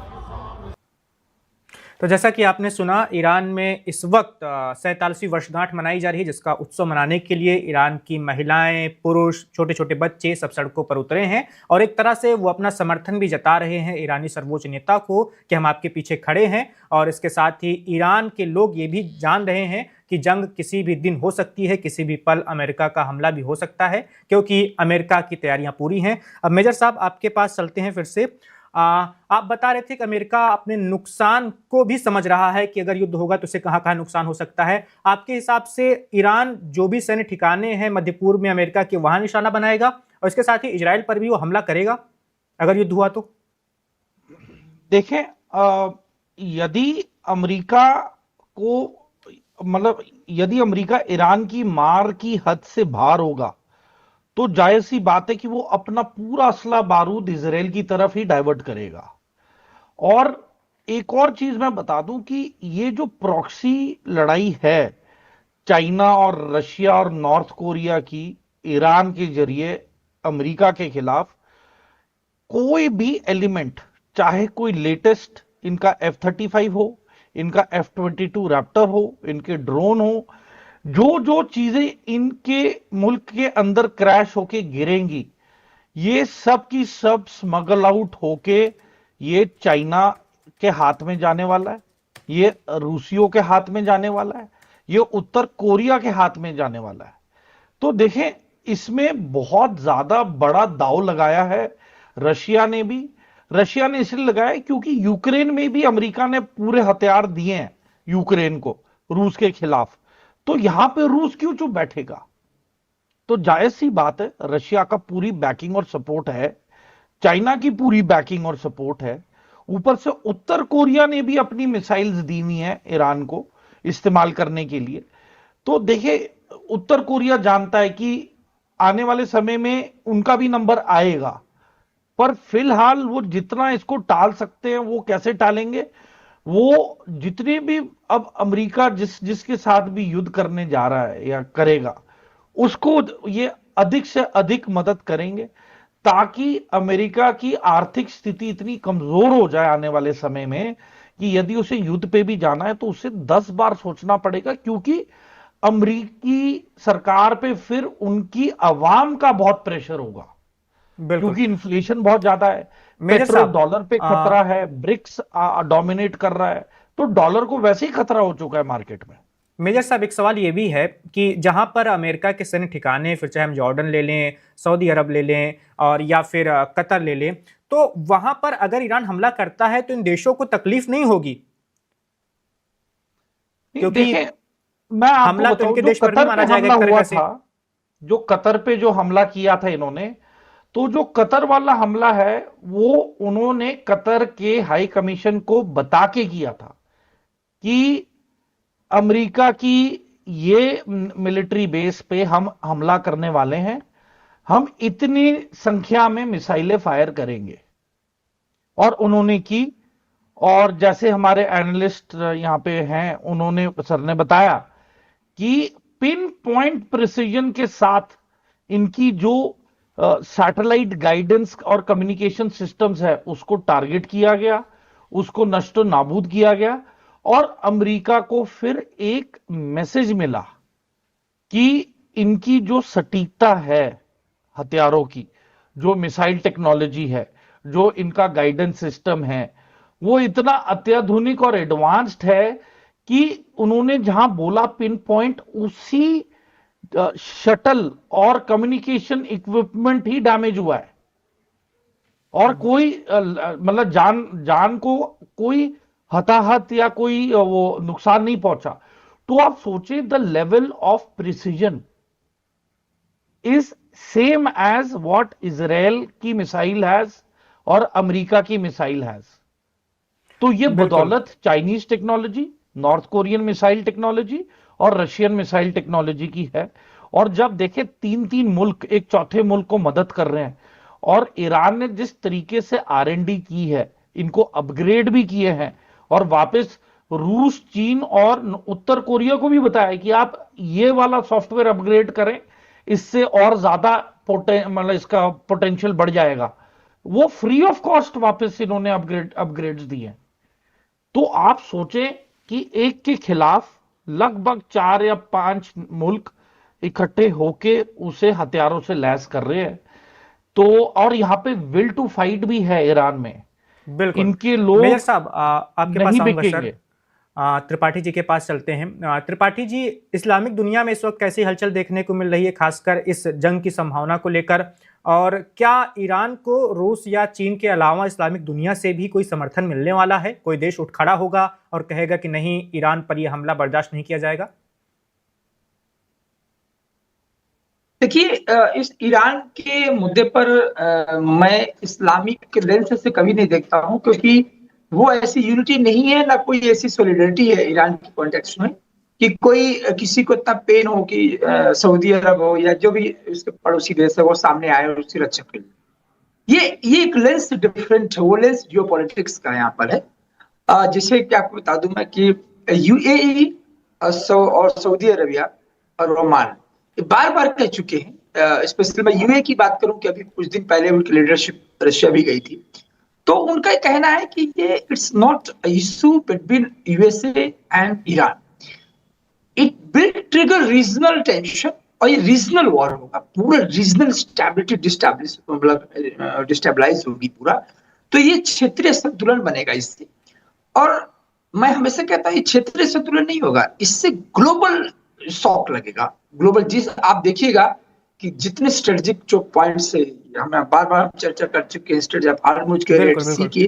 तो जैसा कि आपने सुना, Iran में इस वक्त 47वीं वर्षगांठ मनाई जा रही है, जिसका उत्सव मनाने के लिए ईरान की महिलाएं, पुरुष, छोटे छोटे बच्चे सब सड़कों पर उतरे हैं और एक तरह से वो अपना समर्थन भी जता रहे हैं ईरानी सर्वोच्च नेता को कि हम आपके पीछे खड़े हैं। और इसके साथ ही ईरान के लोग ये भी जान रहे हैं कि जंग किसी भी दिन हो सकती है, किसी भी पल अमेरिका का हमला भी हो सकता है, क्योंकि अमेरिका की तैयारियां पूरी हैं। अब मेजर साहब आपके पास चलते हैं फिर से। आप बता रहे थे कि अमेरिका अपने नुकसान को भी समझ रहा है कि अगर युद्ध होगा तो उसे कहां-कहां नुकसान हो सकता है। आपके हिसाब से ईरान जो भी सैन्य ठिकाने हैं मध्य पूर्व में अमेरिका के, वहां निशाना बनाएगा और इसके साथ ही इजराइल पर भी वो हमला करेगा अगर युद्ध हुआ तो? देखें, यदि अमेरिका को यदि अमेरिका ईरान की मार की हद से बाहर होगा तो जायज सी बात है कि वो अपना पूरा असला बारूद इजराइल की तरफ ही डाइवर्ट करेगा। और एक और चीज मैं बता दूं कि ये जो प्रॉक्सी लड़ाई है चाइना और रशिया और नॉर्थ कोरिया की ईरान के जरिए अमेरिका के खिलाफ, कोई भी एलिमेंट, चाहे कोई लेटेस्ट इनका F-35 हो, इनका F-22 रैप्टर हो, इनके ड्रोन हो, जो चीजें इनके मुल्क के अंदर क्रैश होके गिरेंगी, ये सब की सब स्मगल आउट होके ये चाइना के हाथ में जाने वाला है, ये रूसियों के हाथ में जाने वाला है, ये उत्तर कोरिया के हाथ में जाने वाला है। तो देखें, इसमें बहुत ज्यादा बड़ा दांव लगाया है रशिया ने भी। रशिया ने इसलिए लगाया क्योंकि यूक्रेन में भी अमेरिका ने पूरे हथियार दिए हैं यूक्रेन को रूस के खिलाफ, तो यहां पे रूस क्यों चुप बैठेगा? तो जायज सी बात है, रशिया का पूरी बैकिंग और सपोर्ट है, चाइना की पूरी बैकिंग और सपोर्ट है, ऊपर से उत्तर कोरिया ने भी अपनी मिसाइल्स दी हुई हैं ईरान को इस्तेमाल करने के लिए। तो देखिए, उत्तर कोरिया जानता है कि आने वाले समय में उनका भी नंबर आएगा, पर फिलहाल वो जितना इसको टाल सकते हैं वो कैसे टालेंगे? वो जितने भी अब अमेरिका जिसके साथ भी युद्ध करने जा रहा है या करेगा, उसको ये अधिक से अधिक मदद करेंगे ताकि अमेरिका की आर्थिक स्थिति इतनी कमजोर हो जाए आने वाले समय में कि यदि उसे युद्ध पे भी जाना है तो उसे 10 बार सोचना पड़ेगा, क्योंकि अमेरिकी सरकार पे फिर उनकी अवाम का बहुत प्रेशर होगा, बिल्कुल क्योंकि इन्फ्लेशन बहुत ज्यादा है, मेजर पेट्रो साहब डॉलर पे खतरा है, ब्रिक्स डोमिनेट कर रहा है, तो डॉलर को वैसे ही खतरा हो चुका है मार्केट में। मेजर साहब एक सवाल ये भी है कि जहां पर अमेरिका के सैन्य ठिकाने, फिर चाहे हम जॉर्डन ले लें, सऊदी अरब ले लें और या फिर कतर ले लें, तो वहां पर अगर ईरान हमला करता है तो इन देशों को तकलीफ नहीं होगी, क्योंकि देखें, मैं आपको हमला तो बताऊं, इनके जो देश पर भी कतर माना पे जाएगा हमला एक हुआ तरीके से। था, जो कतर पे जो हमला किया था इन्होंने, तो जो कतर वाला हमला है वो उन्होंने कतर के हाई कमीशन को बता के किया था कि अमेरिका की ये मिलिट्री बेस पे हम हमला करने वाले हैं, हम इतनी संख्या में मिसाइलें फायर करेंगे, और उन्होंने की। और जैसे हमारे एनालिस्ट यहां पे हैं, उन्होंने सर ने बताया कि पिन पॉइंट प्रिसीजन के साथ इनकी जो सैटेलाइट गाइडेंस और कम्युनिकेशन सिस्टम्स है उसको टारगेट किया गया, उसको नष्टो नाबूद किया गया, और अमेरिका को फिर एक मैसेज मिला कि इनकी जो सटीकता है हथियारों की, जो मिसाइल टेक्नोलॉजी है, जो इनका गाइडेंस सिस्टम है, वो इतना अत्याधुनिक और एडवांस्ड है कि उन्होंने जहां बोला पिन पॉइंट, उसी शटल और कम्युनिकेशन इक्विपमेंट ही डैमेज हुआ है, और कोई मतलब जान को कोई हताहत या कोई वो नुकसान नहीं पहुंचा। तो आप सोचें, the level of precision is same as what Israel की मिसाइल हैज और अमेरिका की मिसाइल हैज। तो ये बदौलत Chinese technology, North Korean missile technology और रशियन मिसाइल टेक्नोलॉजी की है। और जब देखें, तीन तीन मुल्क एक चौथे मुल्क को मदद कर रहे हैं, और ईरान ने जिस तरीके से R&D की है, इनको अपग्रेड भी किए हैं, और वापस रूस, चीन और उत्तर कोरिया को भी बताया कि आप ये वाला सॉफ्टवेयर अपग्रेड करें, इससे और ज्यादा मतलब इसका पोटेंशियल बढ़ जाएगा। वो फ्री ऑफ कॉस्ट वापस इन्होंने अपग्रेड्स दिए हैं। तो आप सोचें कि एक के खिलाफ लगभग 4 या 5 मुल्क इकट्ठे होके उसे हथियारों से लैस कर रहे हैं। तो और यहां पे विल टू फाइट भी है ईरान में, बिल्कुल। इनके लोग मेजर साहब आपके पास नहीं आऊंगा बिकेंगे। सर। त्रिपाठी जी के पास चलते हैं। त्रिपाठी जी, इस्लामिक दुनिया में इस वक्त कैसी हलचल देखने को मिल रही है, खासकर इस जंग की संभावना को लेकर, और क्या ईरान को रूस या चीन के अलावा इस्लामिक दुनिया से भी कोई समर्थन मिलने वाला है? कोई देश उठ खड़ा होगा और कहेगा कि नहीं, ईरान पर यह हमला बर्दाश्त नहीं किया जाएगा? देखिए, इस ईरान के मुद्दे पर मैं इस्लामिक लेंस से कभी नहीं देखता हूं, क्योंकि वो ऐसी यूनिटी नहीं है, ना कोई ऐसी सॉलिडरिटी है ईरान के कॉन्टेक्स्ट में कि कोई किसी को इतना पेन हो कि सऊदी अरब हो या जो भी उसके पड़ोसी देश है वो सामने आए और उसकी रक्षा के लिए। ये एक लेंस डिफरेंट है, वो लेंस जियोपॉलिटिक्स का यहाँ पर है। जिसे कि आपको बता दूं मैं कि UAE और सऊदी अरबिया और ओमान बार बार कह चुके हैं, स्पेशली मैं UAE की बात करूं कि अभी कुछ दिन पहले उनकी लीडरशिप रशिया भी गई थी, तो उनका कहना है कि ये it's not issue between USA and Iran, it will trigger regional tension, और ये रीजनल वॉर होगा, पूरा रीजनल स्टेबिलिटी डिस्टेबलाइज होगी पूरा। तो ये क्षेत्रीय संतुलन बनेगा इससे। और मैं हमेशा कहता हूं ये क्षेत्रीय संतुलन नहीं होगा, इससे ग्लोबल शॉक लगेगा। ग्लोबल, जिस आप देखिएगा कि जितने स्ट्रेटेजिक जो पॉइंट्स है, हम बार बार चर्चा कर चुके हैं, स्ट्रेट ऑफ हार्मुज के, रेड सी की,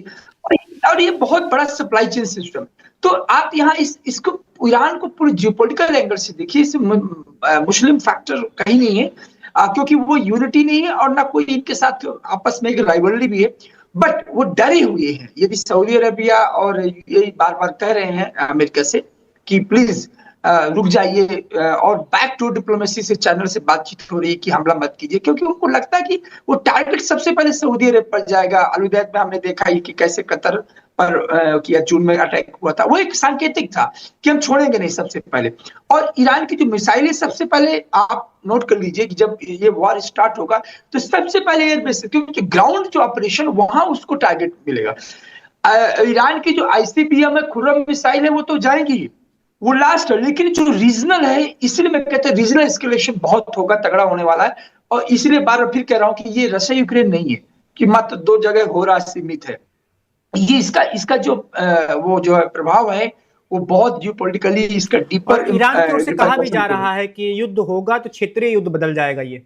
और ये बहुत बड़ा सप्लाई चेन सिस्टम। तो आप यहाँ इसको ईरान को पूरे जियोपॉलिटिकल एंगल से देखिए, इसे मुस्लिम फैक्टर कहीं नहीं है, क्योंकि वो यूनिटी नहीं है और ना कोई इनके साथ आपस में एक राइवलरी भी है, बट वो डरे हुए हैं। यदि सऊदी अरबिया और ये बार बार कह रहे हैं अमेरिका से कि प्लीज रुक जाइए, और बैक टू डिप्लोमेसी से चैनल से बातचीत हो रही है कि हमला मत कीजिए, क्योंकि उनको लगता है कि वो टारगेट सबसे पहले सऊदी अरब पर जाएगा। अलुदैद में हमने देखा ही कि कैसे कतर पर किया, जून में अटैक हुआ था, वो एक सांकेतिक था कि हम छोड़ेंगे नहीं सबसे पहले। और ईरान की जो मिसाइलें, सबसे पहले आप नोट कर लीजिए कि जब ये वॉर स्टार्ट होगा तो सबसे पहले एयरबेस, क्योंकि ग्राउंड जो ऑपरेशन वहां उसको टारगेट मिलेगा। ईरान की जो ICBM है, खुर्रम मिसाइल है, वो तो जाएंगी, वो लास्ट है, लेकिन जो रीजनल है, इसलिए मैं कहता हूँ रीजनल एस्केलेशन बहुत होगा, तगड़ा होने वाला है। और इसलिए बार बार फिर कह रहा हूँ कि ये रशिया यूक्रेन नहीं है कि मात्र 2 जगह हो रहा सीमित है। ये इसका जो वो जो है प्रभाव है, वो बहुत जियोपॉलिटिकली इसका डीपर और ईरान की ओर से कहा भी जा रिपरकशन रहा है कि युद्ध होगा तो क्षेत्रीय युद्ध बदल जाएगा ये।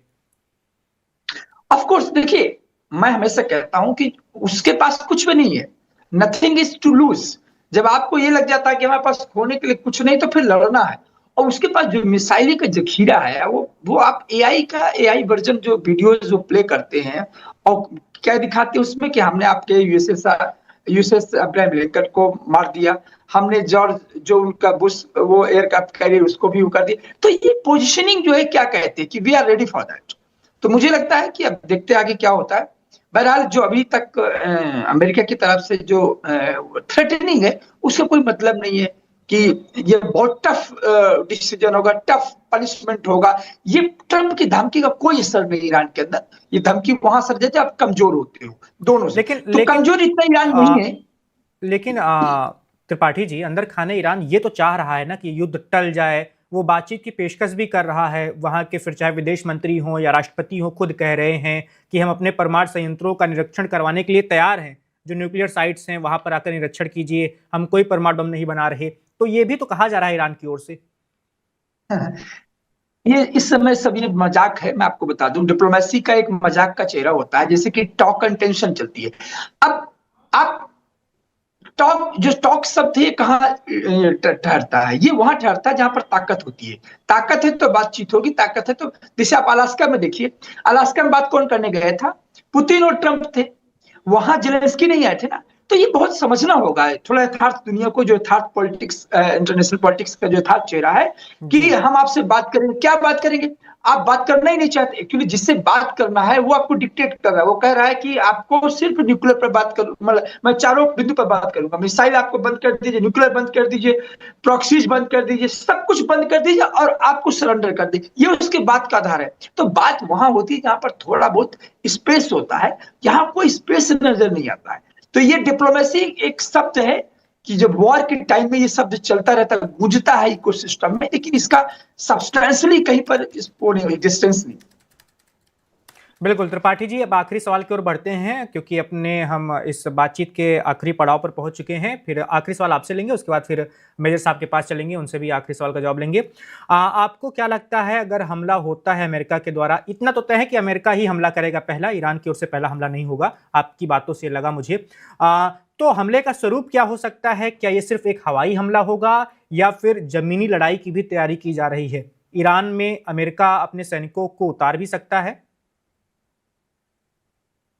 ऑफ कोर्स देखिए, मैं हमेशा कहता हूं कि उसके पास कुछ भी नहीं है, नथिंग इज टू लूज। जब आपको ये लग जाता है कि हमारे पास खोने के लिए कुछ नहीं, तो फिर लड़ना है। और उसके पास जो मिसाइल का जखीरा है, वो आप एआई वर्जन जो वीडियोस जो प्ले करते हैं और क्या दिखाते हैं उसमें कि हमने आपके यूएसएस अब्राहम लिंकन को मार दिया, हमने जॉर्ज जो उनका बुश वो एयरक्राफ्ट कैरियर उसको भी वो कर दिया। तो ये पोजिशनिंग जो है, क्या कहते हैं कि we are ready for that. तो मुझे लगता है कि अब देखते आगे क्या होता है। बहरहाल जो अभी तक अमेरिका की तरफ से जो थ्रेटनिंग है, उसका कोई मतलब नहीं है कि ये बहुत टफ डिसीजन होगा, टफ पनिशमेंट होगा। ये ट्रंप की धमकी का कोई असर नहीं ईरान के अंदर। ये धमकी वहां असर देते आप कमजोर होते हो दोनों से। तो कमजोर इतना ईरान नहीं है। लेकिन त्रिपाठी जी, अंदर खाने ईरान ये तो चाह रहा है ना कि युद्ध टल जाए, वो बातचीत की पेशकश भी कर रहा है। वहां के फिर चाहे विदेश मंत्री हो या राष्ट्रपति हो, खुद कह रहे हैं कि हम अपने परमाणु संयंत्रों का निरीक्षण करवाने के लिए तैयार हैं। जो न्यूक्लियर साइट्स हैं वहां पर आकर निरीक्षण कीजिए, हम कोई परमाणु बम नहीं बना रहे। तो ये भी तो कहा जा रहा है ईरान की ओर से। ये इस समय सब ये मजाक है। मैं आपको बता दूं, डिप्लोमेसी का एक मजाक का चेहरा होता है, जैसे कि टॉक एंड टेंशन चलती है। अब आप टॉक शब्द है, कहाँ ठहरता है? ये वहां ठहरता है जहां पर ताकत होती है। ताकत है तो बातचीत होगी, ताकत है तो जैसे आप अलास्का में देखिए, अलास्का में बात कौन करने गए था? पुतिन और ट्रंप थे। वहां जेलेंस्की नहीं आए थे ना। तो ये बहुत समझना होगा थोड़ा यथार्थ दुनिया को, जो यथार्थ पॉलिटिक्स, इंटरनेशनल पॉलिटिक्स का जो यथार्थ चेहरा है कि हम आपसे बात करेंगे। क्या बात करेंगे? आप बात करना ही नहीं चाहते, क्योंकि जिससे बात करना है वो आपको डिक्टेट कर रहा है। वो कह रहा है कि आपको सिर्फ न्यूक्लियर पर बात कर, मतलब मैं चारों बिंदु पर बात करूंगा। मिसाइल आपको बंद कर दीजिए, न्यूक्लियर बंद कर दीजिए, प्रॉक्सीज बंद कर दीजिए, सब कुछ बंद कर दीजिए और आपको सरेंडर कर दीजिए। ये उसके बात का आधार है। तो बात वहां होती है जहां पर थोड़ा बहुत स्पेस होता है, यहाँ कोई स्पेस नजर नहीं आता है। तो ये डिप्लोमेसी एक शब्द है कि जब वॉर के टाइम में ये शब्द चलता रहता है, गूंजता है इकोसिस्टम में, लेकिन इसका सब्सटेंशियली कहीं पर एग्जिस्टेंस नहीं। बिल्कुल त्रिपाठी जी, अब आखिरी सवाल की ओर बढ़ते हैं, क्योंकि हम इस बातचीत के आखिरी पड़ाव पर पहुंच चुके हैं। फिर आखिरी सवाल आपसे लेंगे, उसके बाद फिर मेजर साहब के पास चलेंगे, उनसे भी आखिरी सवाल का जवाब लेंगे। आपको क्या लगता है, अगर हमला होता है अमेरिका के द्वारा, इतना तो तय है कि अमेरिका ही हमला करेगा पहला, ईरान की ओर से पहला हमला नहीं होगा, आपकी बातों से लगा मुझे, तो हमले का स्वरूप क्या हो सकता है? क्या ये सिर्फ एक हवाई हमला होगा या फिर जमीनी लड़ाई की भी तैयारी की जा रही है? ईरान में अमेरिका अपने सैनिकों को उतार भी सकता है?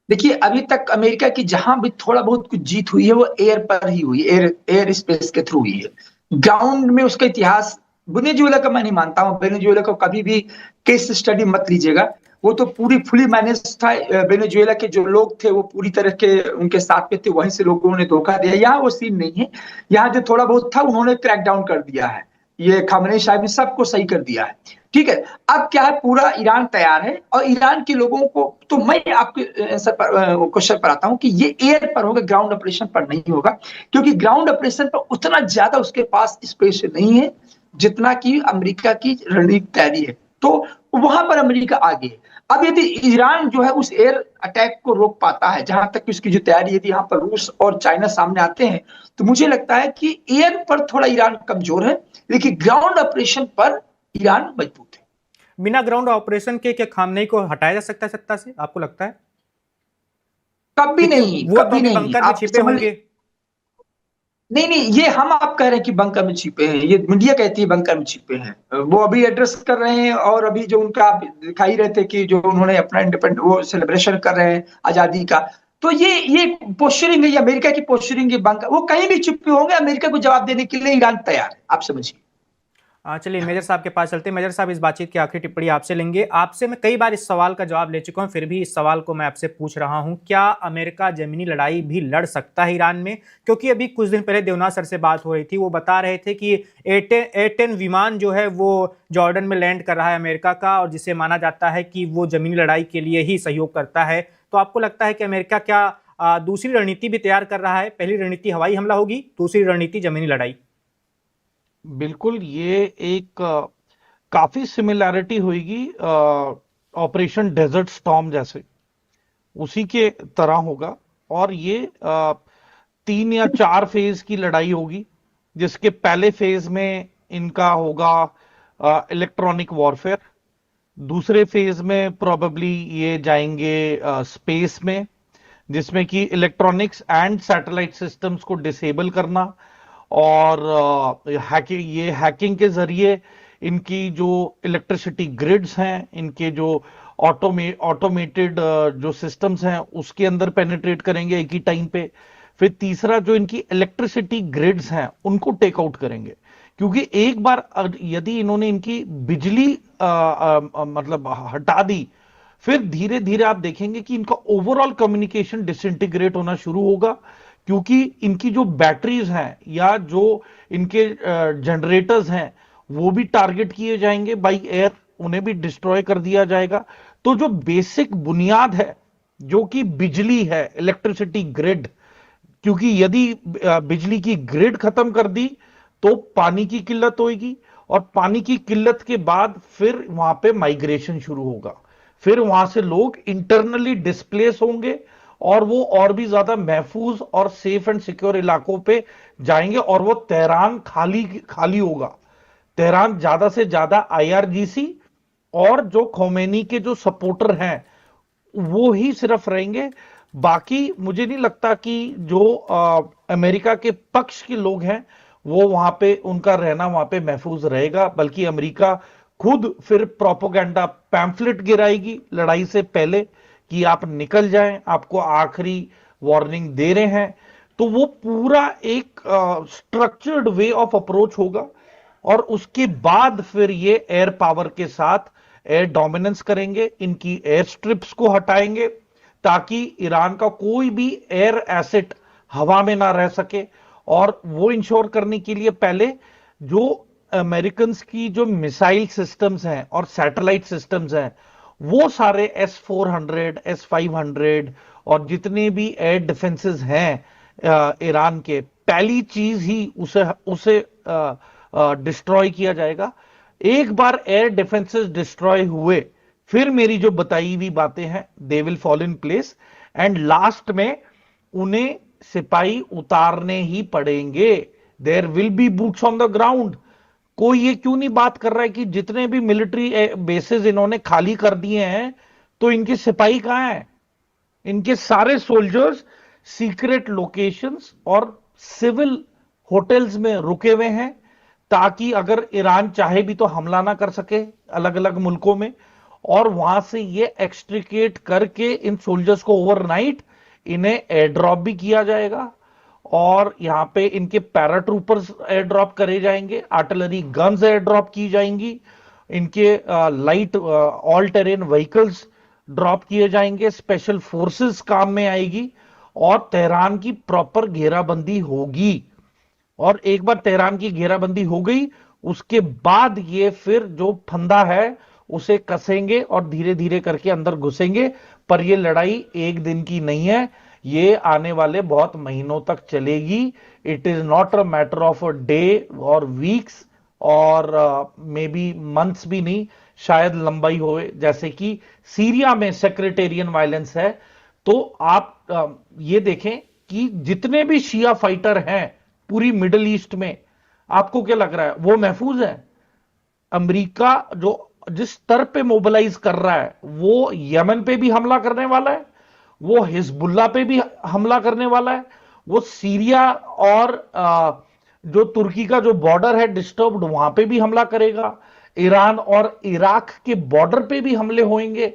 देखिए, अभी तक अमेरिका की जहां भी थोड़ा बहुत कुछ जीत हुई है, वो एयर पर ही हुई, एयर स्पेस के थ्रू हुई है। ग्राउंड में उसका इतिहास, वेनेजुएला का मैं नहीं मानता हूं। वेनेजुएला को कभी भी केस स्टडी मत लीजिएगा। वो तो पूरी फुली मैनेज था। वेनेजुएला के जो लोग थे वो पूरी तरह के उनके साथ में थे, वहीं से लोगों ने धोखा दिया। यहाँ वो सीन नहीं है। यहाँ जो थोड़ा बहुत था उन्होंने क्रैकडाउन कर दिया है। ये खामनेई साहब ने सबको सही कर दिया है। ठीक है, अब क्या है, पूरा ईरान तैयार है और ईरान के लोगों को, तो मैं आपके क्वेश्चन पर आता हूं कि ये एयर पर होगा, ग्राउंड ऑपरेशन पर नहीं होगा, क्योंकि ग्राउंड ऑपरेशन पर उतना ज्यादा उसके पास स्पेस नहीं है जितना कि अमेरिका की रणनीतिक तैयारी है। तो वहां पर अमेरिका आगे है। अब यदि ईरान जो है उस एयर अटैक को रोक पाता है, जहां तक उसकी जो तैयारी, यदि यहाँ पर रूस और चाइना सामने आते हैं, तो मुझे लगता है कि एयर पर थोड़ा ईरान कमजोर है, लेकिन ग्राउंड ऑपरेशन पर ईरान मजबूत है। बिना ग्राउंड ऑपरेशन के क्या खामनेई को हटाया जा सकता है सत्ता से, आपको लगता है? कभी नहीं, वो कभी तो नहीं। बंकर में छिपे होंगे। नहीं नहीं, ये हम आप कह रहे हैं कि बंकर में छिपे हैं, ये मीडिया कहती है बंकर में छिपे हैं। वो अभी एड्रेस कर रहे हैं, और अभी जो उनका दिखाई रहे थे कि जो उन्होंने अपना इंडिपेंडेंट वो सेलिब्रेशन कर रहे हैं आजादी का, तो ये पोस्चरिंग है, ये अमेरिका की पोस्चरिंग है। बंकर वो कहीं भी छिपे होंगे, अमेरिका को जवाब देने के लिए ईरान तैयार है, आप समझिए। चलिए मेजर साहब के पास चलते हैं। मेजर साहब, इस बातचीत की आखिरी टिप्पणी आपसे लेंगे। आपसे मैं कई बार इस सवाल का जवाब ले चुका हूं, फिर भी इस सवाल को मैं आपसे पूछ रहा हूं, क्या अमेरिका जमीनी लड़ाई भी लड़ सकता है ईरान में? क्योंकि अभी कुछ दिन पहले देवनाथ सर से बात हो रही थी, वो बता रहे थे कि A-10 विमान जो है वो जॉर्डन में लैंड कर रहा है अमेरिका का, और जिसे माना जाता है कि वो जमीनी लड़ाई के लिए ही सहयोग करता है। तो आपको लगता है कि अमेरिका क्या दूसरी रणनीति भी तैयार कर रहा है? पहली रणनीति हवाई हमला होगी, दूसरी रणनीति जमीनी लड़ाई? बिल्कुल, ये एक काफी सिमिलैरिटी होगी ऑपरेशन डेजर्ट स्टॉर्म जैसे, उसी के तरह होगा। और ये 3 या 4 फेज की लड़ाई होगी, जिसके पहले फेज में इनका होगा इलेक्ट्रॉनिक वॉरफेयर, दूसरे फेज में प्रोबेबली ये जाएंगे स्पेस में, जिसमें कि इलेक्ट्रॉनिक्स एंड सैटेलाइट सिस्टम्स को डिसेबल करना, और ये हैकिंग के जरिए इनकी जो इलेक्ट्रिसिटी ग्रिड्स हैं, इनके जो ऑटोमेटेड जो सिस्टम्स हैं उसके अंदर पेनिट्रेट करेंगे एक ही टाइम पे। फिर तीसरा, जो इनकी इलेक्ट्रिसिटी ग्रिड्स हैं उनको टेक आउट करेंगे, क्योंकि एक बार यदि इन्होंने इनकी बिजली मतलब हटा दी, फिर धीरे धीरे आप देखेंगे कि इनका ओवरऑल कम्युनिकेशन डिसइंटीग्रेट होना शुरू होगा, क्योंकि इनकी जो बैटरीज हैं या जो इनके जनरेटर्स हैं वो भी टारगेट किए जाएंगे बाई एयर, उन्हें भी डिस्ट्रॉय कर दिया जाएगा। तो जो बेसिक बुनियाद है जो कि बिजली है, इलेक्ट्रिसिटी ग्रिड, क्योंकि यदि बिजली की ग्रिड खत्म कर दी तो पानी की किल्लत होगी, और पानी की किल्लत के बाद फिर वहां पे माइग्रेशन शुरू होगा, फिर वहां से लोग इंटरनली डिस्प्लेस होंगे और वो और भी ज्यादा महफूज और सेफ एंड सिक्योर इलाकों पे जाएंगे, और वो तेहरान खाली खाली होगा। तेहरान ज्यादा से ज्यादा IRGC और जो खोमेनी के जो सपोर्टर हैं वो ही सिर्फ रहेंगे। बाकी मुझे नहीं लगता कि जो अमेरिका के पक्ष के लोग हैं वो वहां पे उनका रहना वहां पे महफूज रहेगा, बल्कि अमेरिका खुद फिर प्रोपोगंडा पैम्फलेट गिराएगी लड़ाई से पहले कि आप निकल जाएं, आपको आखिरी वार्निंग दे रहे हैं। तो वो पूरा एक स्ट्रक्चर्ड वे ऑफ अप्रोच होगा, और उसके बाद फिर ये एयर पावर के साथ एयर डोमिनेंस करेंगे, इनकी एयर स्ट्रिप्स को हटाएंगे ताकि ईरान का कोई भी एयर एसेट हवा में ना रह सके। और वो इंश्योर करने के लिए पहले जो अमेरिकन की जो मिसाइल सिस्टम्स हैं और सैटेलाइट सिस्टम्स हैं वो सारे S-400, S-500 और जितने भी एयर डिफेंसेस हैं ईरान के, पहली चीज ही उसे डिस्ट्रॉय किया जाएगा। एक बार एयर डिफेंसेस डिस्ट्रॉय हुए, फिर मेरी जो बताई हुई बातें हैं they will fall in place, and last में उन्हें सिपाही उतारने ही पड़ेंगे। There will be boots on the ground. कोई ये क्यों नहीं बात कर रहा है कि जितने भी मिलिट्री बेसेस इन्होंने खाली कर दिए हैं तो इनके सिपाही कहां हैं? इनके सारे सोल्जर्स सीक्रेट लोकेशंस और सिविल होटल्स में रुके हुए हैं, ताकि अगर ईरान चाहे भी तो हमला ना कर सके अलग अलग मुल्कों में, और वहां से ये एक्सट्रिकेट करके इन सोल्जर्स को ओवरनाइट इन्हें एयर ड्रॉप भी किया जाएगा, और यहां पे इनके पैराट्रूपर्स एयर ड्रॉप करे जाएंगे, आर्टिलरी गन्स एयर ड्रॉप की जाएंगी, इनके light all terrain vehicles drop किए जाएंगे, स्पेशल फोर्सेस काम में आएगी, और तेहरान की प्रॉपर घेराबंदी होगी। और एक बार तेहरान की घेराबंदी हो गई, उसके बाद ये फिर जो फंदा है उसे कसेंगे और धीरे धीरे करके अंदर घुसेंगे। पर ये लड़ाई एक दिन की नहीं है, ये आने वाले बहुत महीनों तक चलेगी। It is not a matter of a day और वीक्स और मे बी मंथ्स भी नहीं, शायद लंबाई हो, जैसे कि सीरिया में सेक्रेटेरियन वायलेंस है। तो आप ये देखें कि जितने भी शिया फाइटर हैं पूरी मिडिल ईस्ट में, आपको क्या लग रहा है वो महफूज है? अमेरिका जो जिस स्तर पे मोबिलाइज कर रहा है, वो यमन पे भी हमला करने वाला है, वो हिजबुल्ला पे भी हमला करने वाला है, वो सीरिया और जो तुर्की का जो बॉर्डर है डिस्टर्ब्ड, वहां पे भी हमला करेगा, ईरान और इराक के बॉर्डर पे भी हमले होंगे।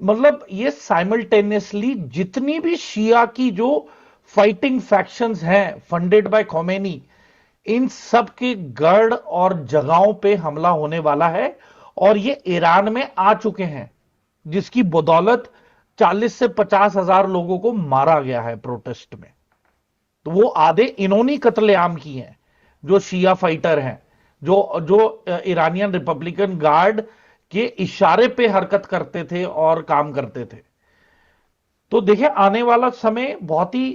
मतलब ये साइमल्टेनियसली जितनी भी शिया की जो फाइटिंग फैक्शंस हैं फंडेड बाय खोमेनी, इन सब के गढ़ और जगहों पे हमला होने वाला है, और ये ईरान में आ चुके हैं, जिसकी बदौलत 40 से 50 हजार लोगों को मारा गया है प्रोटेस्ट में। तो वो आधे इन्होंने कत्लेआम किए हैं, जो शिया फाइटर हैं, जो ईरानियन रिपब्लिकन गार्ड के इशारे पे हरकत करते थे और काम करते थे। तो देखिए आने वाला समय बहुत ही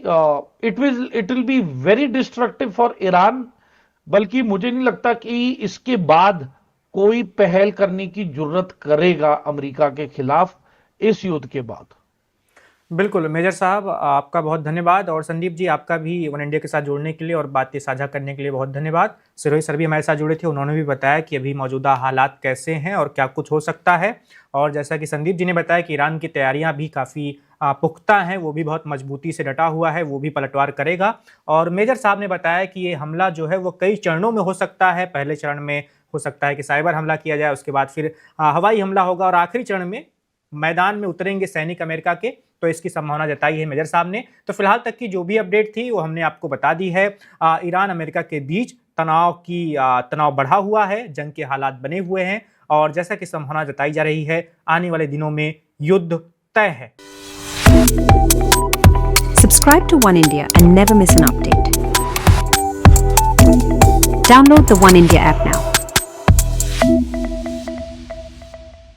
it will be very destructive for Iran, बल्कि मुझे नहीं लगता कि इसके बाद कोई पहल करने की जरूरत करेगा अमेरिका के खिलाफ इस युद्ध के बाद। बिल्कुल मेजर साहब, आपका बहुत धन्यवाद, और संदीप जी आपका भी वन इंडिया के साथ जुड़ने के लिए और बातें साझा करने के लिए बहुत धन्यवाद। सिरोही सर भी हमारे साथ जुड़े थे, उन्होंने भी बताया कि अभी मौजूदा हालात कैसे हैं और क्या कुछ हो सकता है। और जैसा कि संदीप जी ने बताया कि ईरान की तैयारियां भी काफ़ी पुख्ता हैं, वो भी बहुत मजबूती से डटा हुआ है, वो भी पलटवार करेगा। और मेजर साहब ने बताया कि ये हमला जो है वो कई चरणों में हो सकता है। पहले चरण में हो सकता है कि साइबर हमला किया जाए, उसके बाद फिर हवाई हमला होगा, और आखिरी चरण में मैदान में उतरेंगे सैनिक अमेरिका के। तो इसकी संभावना जताई है मेजर साहब ने। तो फिलहाल तक की जो भी अपडेट थी वो हमने आपको बता दी है। ईरान अमेरिका के बीच तनाव बढ़ा हुआ है, जंग के हालात बने हुए हैं, और जैसा कि संभावना जताई जा रही है आने वाले दिनों में युद्ध तय है। Subscribe to One India and never miss an update. Download the One India app now.